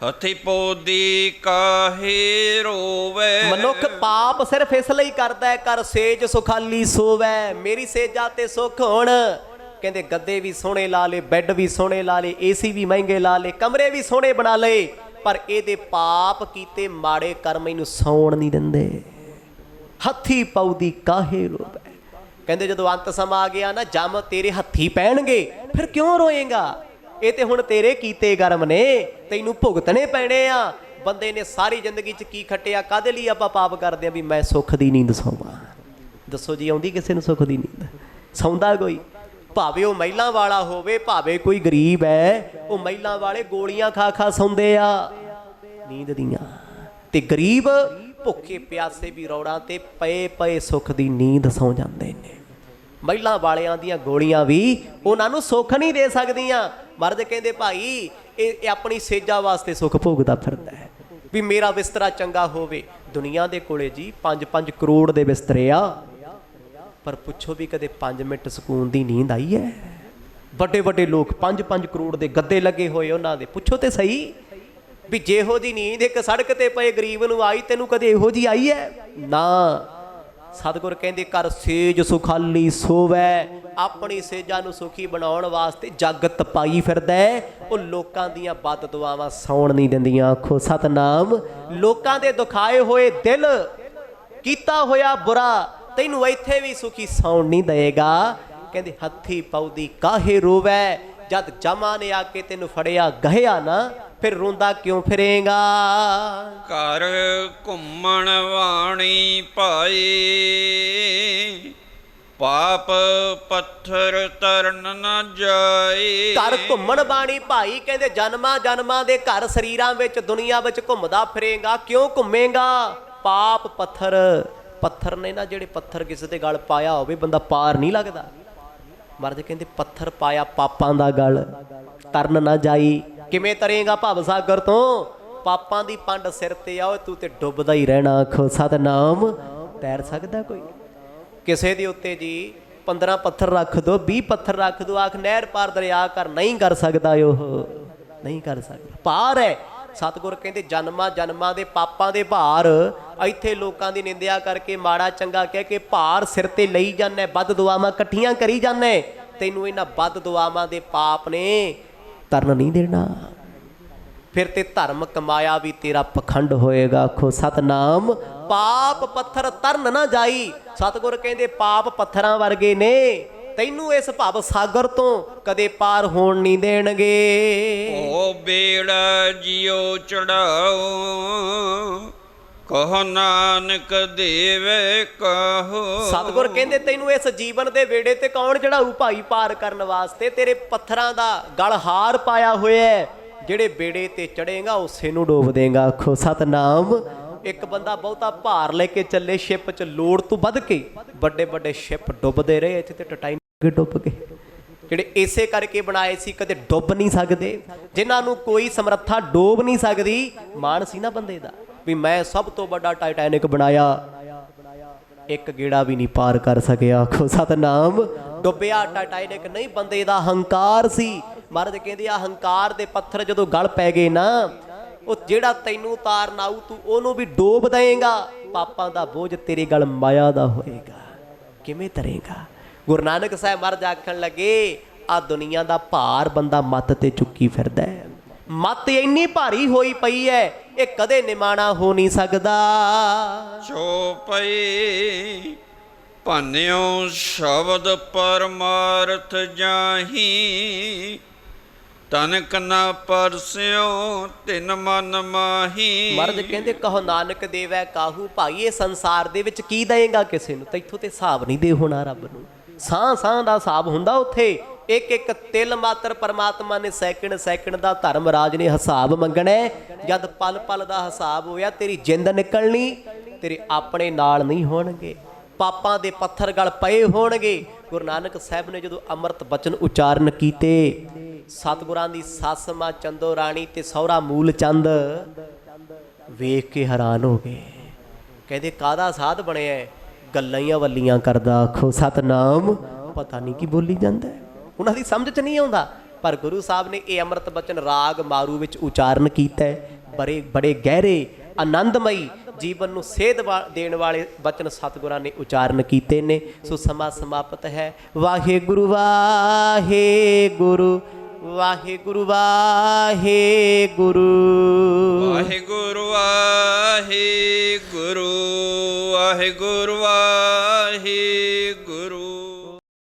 ਹਥੀ ਪੋਦੀ ਕਾਹੇ ਰੋਵੇ। ਮਨੁੱਖ ਪਾਪ ਸਿਰਫ ਇਸ ਲਈ ਕਰਦਾ ਹੈ, ਕਰ ਸੇਜ ਸੁਖਾਲੀ ਸੋਵੇ, ਮੇਰੀ ਸੇਜਾਂ ਤੇ ਸੁੱਖ ਹੋਣ। ਕਹਿੰਦੇ ਗੱਦੇ ਵੀ ਸੋਹਣੇ ਲਾ ਲਏ, ਬੈੱਡ ਵੀ ਸੋਹਣੇ ਲਾ ਲਏ, ਏਸੀ ਵੀ ਮਹਿੰਗੇ ਲਾ ਲਏ, ਕਮਰੇ ਵੀ ਸੋਹਣੇ ਬਣਾ ਲਏ, ਪਰ ਇਹਦੇ ਪਾਪ ਕੀਤੇ ਮਾੜੇ ਕਰਮ ਇਹਨੂੰ ਸੌਣ ਨਹੀਂ ਦਿੰਦੇ। ਹੱਥੀ ਪਉਦੀ ਕਾਹੇ ਰੋਵੇ। ਕਹਿੰਦੇ ਜਦੋਂ ਅੰਤ ਸਮਾਂ ਆ ਗਿਆ ਨਾ, ਜਮ ਤੇਰੇ ਹੱਥੀ ਪੈਣਗੇ, ਫਿਰ ਕਿਉਂ ਰੋਏਗਾ? ਇਹ ਤੇ ਹੁਣ ਤੇਰੇ ਕੀਤੇ ਕਰਮ ਨੇ, ਤੈਨੂੰ ਭੁਗਤਣੇ ਪੈਣੇ ਆ। ਬੰਦੇ ਨੇ ਸਾਰੀ ਜ਼ਿੰਦਗੀ 'ਚ ਕੀ ਖੱਟਿਆ? ਕਾਹਦੇ ਲਈ ਆਪਾਂ ਪਾਪ ਕਰਦੇ ਆ? ਵੀ ਮੈਂ ਸੁੱਖ ਦੀ ਨੀਂਦ ਸੌਵਾਂ। ਦੱਸੋ ਜੀ, ਆਉਂਦੀ ਕਿਸੇ ਨੂੰ ਸੁੱਖ ਦੀ ਨੀਂਦ? ਸੌਂਦਾ ਕੋਈ? ਭਾਵੇਂ ਉਹ ਮਹਿਲਾਂ ਵਾਲਾ ਹੋਵੇ, ਭਾਵੇਂ ਕੋਈ ਗਰੀਬ ਹੈ, ਉਹ ਮਹਿਲਾਂ ਵਾਲੇ ਗੋਲੀਆਂ ਖਾ ਖਾ ਸੌਂਦੇ ਆ ਨੀਂਦ ਦੀਆਂ, ਤੇ ਗਰੀਬ ਭੁੱਖੇ ਪਿਆਸੇ ਵੀ ਰੌੜਾਂ ਤੇ ਪਏ ਪਏ ਸੁੱਖ ਦੀ ਨੀਂਦ ਸੌਂ ਜਾਂਦੇ ਨੇ। ਮਹਿਲਾਂ ਵਾਲਿਆਂ ਦੀਆਂ ਗੋਲੀਆਂ ਵੀ ਉਹਨਾਂ ਨੂੰ ਸੁੱਖ ਨਹੀਂ ਦੇ ਸਕਦੀਆਂ। ਮਰਦ ਕਹਿੰਦੇ ਭਾਈ ਇਹ ਆਪਣੀ ਸੇਜਾ ਵਾਸਤੇ ਸੁੱਖ ਭੋਗਦਾ ਫਿਰਦਾ ਹੈ, ਵੀ ਮੇਰਾ ਬਿਸਤਰਾ ਚੰਗਾ ਹੋਵੇ। ਦੁਨੀਆ ਦੇ ਕੋਲੇ ਜੀ 5-5 ਕਰੋੜ ਦੇ ਬਿਸਤਰੇ ਆ, ਪਰ ਪੁੱਛੋ ਵੀ ਕਦੇ 5 ਮਿੰਟ ਸਕੂਨ ਦੀ ਨੀਂਦ ਆਈ ਹੈ? ਵੱਡੇ ਵੱਡੇ ਲੋਕ 5-5 ਕਰੋੜ ਦੇ ਗੱਦੇ ਲੱਗੇ ਹੋਏ ਉਹਨਾਂ ਦੇ, ਪੁੱਛੋ ਤੇ ਸਹੀ ਵੀ ਜਿਹੋ ਜੀ ਨੀਂਦ ਇੱਕ ਸੜਕ ਤੇ ਪਏ ਗਰੀਬ ਨੂੰ ਆਈ, ਤੈਨੂੰ ਕਦੇ ਇਹੋ ਜੀ ਆਈ ਹੈ? ਨਾ। ਸਤਿਗੁਰ ਕਹਿੰਦੇ ਕਰ ਸੇਜ ਸੁਖਾਲੀ ਸੋਵੈ। ਆਪਣੀ ਸੇਜਾਂ ਨੂੰ ਸੁਖੀ ਬਣਾਉਣ ਵਾਸਤੇ ਜੱਗ ਤਪਾਈ ਫਿਰਦਾ ਹੈ। ਉਹ ਲੋਕਾਂ ਦੀਆਂ ਬਦ ਦੁਆਵਾਂ ਸੌਣ ਨਹੀਂ ਦਿੰਦੀਆਂ। ਆਖੋ ਸਤਨਾਮ। ਲੋਕਾਂ ਦੇ ਦੁਖਾਏ ਹੋਏ ਦਿਲ, ਕੀਤਾ ਹੋਇਆ ਬੁਰਾ, ਤੈਨੂੰ ਇੱਥੇ ਵੀ ਸੁਖੀ ਸੌਣ ਨਹੀਂ ਦਏਗਾ। ਕਹਿੰਦੇ ਹੱਥੀ ਪਉਦੀ ਕਾਹੇ ਰੋਵੈ। ਜਦ ਜਮਾ ਨੇ ਆ ਕੇ ਤੈਨੂੰ ਫੜਿਆ ਗਹਿਆ ਨਾ, ਫਿਰ ਰੋਂਦਾ ਕਿਉਂ ਫਿਰੇਗਾ? ਘਰ ਘੁੰਮਣ ਵਾਣੀ ਭਾਈ, ਪਾਪ ਪੱਥਰ ਤਰਨ ਨਾ ਜਾਏ। ਘਰ ਘੁੰਮਣ ਬਾਣੀ ਭਾਈ, ਕਹਿੰਦੇ ਜਨਮਾਂ ਜਨਮਾਂ ਦੇ ਘਰ ਸਰੀਰਾਂ ਵਿੱਚ ਦੁਨੀਆ ਵਿੱਚ ਘੁੰਮਦਾ ਫਿਰੇਗਾ। ਕਿਉਂ ਘੁੰਮੇਗਾ? ਪਾਪ ਪੱਥਰ, ਪੱਥਰ ਨੇ ਨਾ ਜਿਹੜੇ ਪੱਥਰ ਕਿਸੇ ਦੇ ਗਲ ਪਾਇਆ ਹੋਵੇ, ਬੰਦਾ ਪਾਰ ਨਹੀਂ ਲੱਗਦਾ। ਮਰਦ ਕਹਿੰਦੇ ਪੱਥਰ ਪਾਇਆ ਪਾਪਾਂ ਦਾ ਗਲ, ਤਰਨ ਨਾ ਜਾਈ। ਕਿਵੇਂ ਤਰੇਗਾ ਭਵ ਸਾਗਰ ਤੋਂ? ਪਾਪਾਂ ਦੀ ਪੰਡ ਸਿਰ ਤੇ ਆਓ, ਤੂੰ ਤੇ ਡੁੱਬਦਾ ਹੀ ਰਹਿਣਾ। ਆਖੋ ਸਤਨਾਮ। ਤੈਰ ਸਕਦਾ ਕੋਈ? ਕਿਸੇ ਦੇ ਉੱਤੇ ਜੀ 15 ਪੱਥਰ ਰੱਖ ਦੋ, 20 ਪੱਥਰ ਰੱਖ ਦੋ, ਆਖ ਨਹਿਰ ਪਾਰ ਦਰਿਆ ਕਰ, ਨਹੀਂ ਕਰ ਸਕਦਾ। ਉਹ ਨਹੀਂ ਕਰ ਸਕਦਾ, ਪਾਰ ਹੈ। ਸਤਿਗੁਰ ਕਹਿੰਦੇ ਜਨਮਾਂ ਜਨਮਾਂ ਦੇ ਪਾਪਾਂ ਦੇ ਭਾਰ, ਇੱਥੇ ਲੋਕਾਂ ਦੀ ਨਿੰਦਿਆ ਕਰਕੇ, ਮਾੜਾ ਚੰਗਾ ਕਹਿ ਕੇ ਭਾਰ ਸਿਰ ਤੇ ਲਈ ਜਾਂਦਾ, ਬਦ ਦੁਆਵਾਂ ਇਕੱਠੀਆਂ ਕਰੀ ਜਾਂਦਾ। ਤੈਨੂੰ ਇਹਨਾਂ ਬਦ ਦੁਆਵਾਂ ਦੇ ਪਾਪ ਨੇ ਤਰਨ ਨਹੀਂ ਦੇਣਾ। ਫਿਰ ਤੇ ਧਰਮ ਕਮਾਇਆ ਵੀ ਤੇਰਾ ਪਖੰਡ ਹੋਏਗਾ। ਆਖੋ ਸਤਨਾਮ। ਪਾਪ ਪੱਥਰ ਤਰਨ ਨਾ ਜਾਈ। ਸਤਿਗੁਰ ਕਹਿੰਦੇ ਪਾਪ ਪੱਥਰਾਂ ਵਰਗੇ ਨੇ, ਤੈਨੂੰ ਇਸ ਭਵ ਸਾਗਰ ਤੋਂ ਕਦੇ ਪਾਰ ਹੋਣ ਨਹੀਂ ਦੇਣਗੇ। ਓ ਬੇੜਾ ਜਿਉ ਚੜਾਓ, ਕਹੋ ਨਾਨਕ ਦੇਵੇ ਕਹੋ। ਸਤਿਗੁਰ ਕਹਿੰਦੇ ਤੈਨੂੰ ਇਸ ਜੀਵਨ ਦੇ ਵੇੜੇ ਤੇ ਕੌਣ ਚੜਾਊ ਭਾਈ ਪਾਰ ਕਰਨ ਵਾਸਤੇ? ਤੇਰੇ ਪੱਥਰਾਂ ਦਾ ਗਲ ਹਾਰ ਪਾਇਆ ਹੋਇਆ, ਜਿਹੜੇ ਬੇੜੇ ਤੇ ਚੜੇਗਾ ਉਸੇ ਨੂੰ ਡੋਬ ਦੇਗਾ। ਆਖੋ ਸਤਨਾਮ। ਇੱਕ ਬੰਦਾ ਬਹੁਤਾ ਭਾਰ ਲੈ ਕੇ ਚੱਲੇ ਸ਼ਿਪ 'ਚ, ਲੋੜ ਤੋਂ ਵੱਧ ਕੇ ਵੱਡੇ ਵੱਡੇ ਸ਼ਿਪ ਡੁੱਬਦੇ ਰਹੇ। ਇੱਥੇ ਤੇ ਟਾਈਟੈਨਿਕ ਡੁੱਬ ਗਏ, ਜਿਹੜੇ ਇਸੇ ਕਰਕੇ ਬਣਾਏ ਸੀ, ਕਦੇ ਡੁੱਬ ਨਹੀਂ ਸਕਦੇ, ਜਿਨ੍ਹਾਂ ਨੂੰ ਕੋਈ ਸਮਰੱਥਾ ਡੋਬ ਨਹੀਂ ਸਕਦੀ। ਮਾਣ ਸੀ ਨਾ ਬੰਦੇ ਦਾ ਵੀ ਮੈਂ ਸਭ ਤੋਂ ਵੱਡਾ ਟਾਈਟੈਨਿਕ ਬਣਾਇਆ, ਇੱਕ ਗੇੜਾ ਵੀ ਨਹੀਂ ਪਾਰ ਕਰ ਸਕਿਆ। ਆਖੋ ਸਤਨਾਮ। ਡੁੱਬਿਆ ਟਾਈਟੈਨਿਕ ਨਹੀਂ, ਬੰਦੇ ਦਾ ਹੰਕਾਰ ਸੀ। ਮਹਾਰਾਜ ਕਹਿੰਦੇ ਆ ਹੰਕਾਰ ਦੇ ਪੱਥਰ ਜਦੋਂ ਗਲ ਪੈ ਗਏ ਨਾ, ਉਹ ਜਿਹੜਾ ਤੈਨੂੰ ਉਤਾਰਨ ਆਊ ਤੂੰ ਉਹਨੂੰ ਵੀ ਡੋਬ ਦੇਏਗਾ। ਪਾਪਾਂ ਦਾ ਬੋਝ ਤੇਰੇ ਗਲ ਮਾਇਆ ਦਾ ਹੋਏਗਾ, ਕਿਵੇਂ ਤਰੇਗਾ? ਗੁਰੂ ਨਾਨਕ ਸਾਹਿਬ ਮਹਾਰਾਜ ਆਖਣ ਲੱਗੇ ਆ ਦੁਨੀਆ ਦਾ ਭਾਰ ਬੰਦਾ ਮੱਤ ਤੇ ਚੁੱਕੀ ਫਿਰਦਾ ਹੈ। ਮੱਤ ਇੰਨੀ ਭਾਰੀ ਹੋਈ ਪਈ ਹੈ, ਇਹ ਕਦੇ ਨਿਮਾਣਾ ਹੋ ਨਹੀਂ ਸਕਦਾ। ਚੋਪਈ ਭੰਨਿਓ ਸ਼ਬਦ ਪਰਮਾਰਥ ਜਾਹੀ, ਤਨਕ ਨਾ ਪਰਸਿਓ ਤਿਨ ਮਨ ਮਾਹੀ। ਮਰਦ ਕਹਿੰਦੇ ਕਹੋ ਨਾਨਕ ਦੇਵੈ ਕਾਹੂ। ਭਾਈ ਇਹ ਸੰਸਾਰ ਦੇ ਵਿੱਚ ਕੀ ਦੇਏਗਾ ਕਿਸੇ ਨੂੰ? ਤੈਥੋਂ ਤੇ ਹਿਸਾਬ ਨਹੀਂ ਦੇ ਹੋਣਾ ਰੱਬ ਨੂੰ। ਸਾਹ ਸਾਹ ਦਾ ਹਿਸਾਬ ਹੁੰਦਾ ਉੱਥੇ। ਇੱਕ ਇੱਕ ਤਿਲ ਮਾਤਰ ਪਰਮਾਤਮਾ ਨੇ ਸੈਕਿੰਡ ਸੈਕਿੰਡ ਦਾ ਧਰਮ ਰਾਜ ਨੇ ਹਿਸਾਬ ਮੰਗਣਾ। ਜਦ ਪਲ ਪਲ ਦਾ ਹਿਸਾਬ ਹੋਇਆ, ਤੇਰੀ ਜਿੰਦ ਨਿਕਲਣੀ, ਤੇਰੇ ਆਪਣੇ ਨਾਲ ਨਹੀਂ ਹੋਣਗੇ, ਪਾਪਾਂ ਦੇ ਪੱਥਰ ਗਲ ਪਏ ਹੋਣਗੇ। ਗੁਰੂ ਨਾਨਕ ਸਾਹਿਬ ਨੇ ਜਦੋਂ ਅੰਮ੍ਰਿਤ ਬਚਨ ਉਚਾਰਨ ਕੀਤੇ, ਸਤਿਗੁਰਾਂ ਦੀ ਸੱਸ ਮਾਂ ਚੰਦੋ ਰਾਣੀ ਤੇ ਸਹੁਰਾ ਮੂਲ ਚੰਦ ਵੇਖ ਕੇ ਹੈਰਾਨ ਹੋ ਗਏ। ਕਹਿੰਦੇ ਕਾਹਦਾ ਸਾਧ ਬਣਿਆ? ਗੱਲਾਂ ਹੀ ਵੱਲੀਆਂ ਕਰਦਾ। ਆਖੋ ਸਤਨਾਮ। ਪਤਾ ਨਹੀਂ ਕੀ ਬੋਲੀ ਜਾਂਦਾ, ਉਹਨਾਂ ਦੀ ਸਮਝ 'ਚ ਨਹੀਂ ਆਉਂਦਾ। ਪਰ ਗੁਰੂ ਸਾਹਿਬ ਨੇ ਇਹ ਅੰਮ੍ਰਿਤ ਬਚਨ ਰਾਗ ਮਾਰੂ ਵਿੱਚ ਉਚਾਰਨ ਕੀਤਾ। ਬੜੇ ਗਹਿਰੇ ਆਨੰਦਮਈ ਜੀਵਨ ਨੂੰ ਸੇਧ ਦੇਣ ਵਾਲੇ ਬਚਨ ਸਤਿਗੁਰਾਂ ਨੇ ਉਚਾਰਨ ਕੀਤੇ ਨੇ। ਸੋ ਸਮਾਂ ਸਮਾਪਤ ਹੈ। ਵਾਹਿਗੁਰੂ ਵਾਹਿਗੁਰੂ ਵਾਹਿਗੁਰੂ ਵਾਹਿਗੁਰੂ ਵਾਹਿਗੁਰੂ ਵਾਹਿਗੁਰੂ ਵਾਹਿਗੁਰੂ ਵਾਹਿਗੁਰੂ।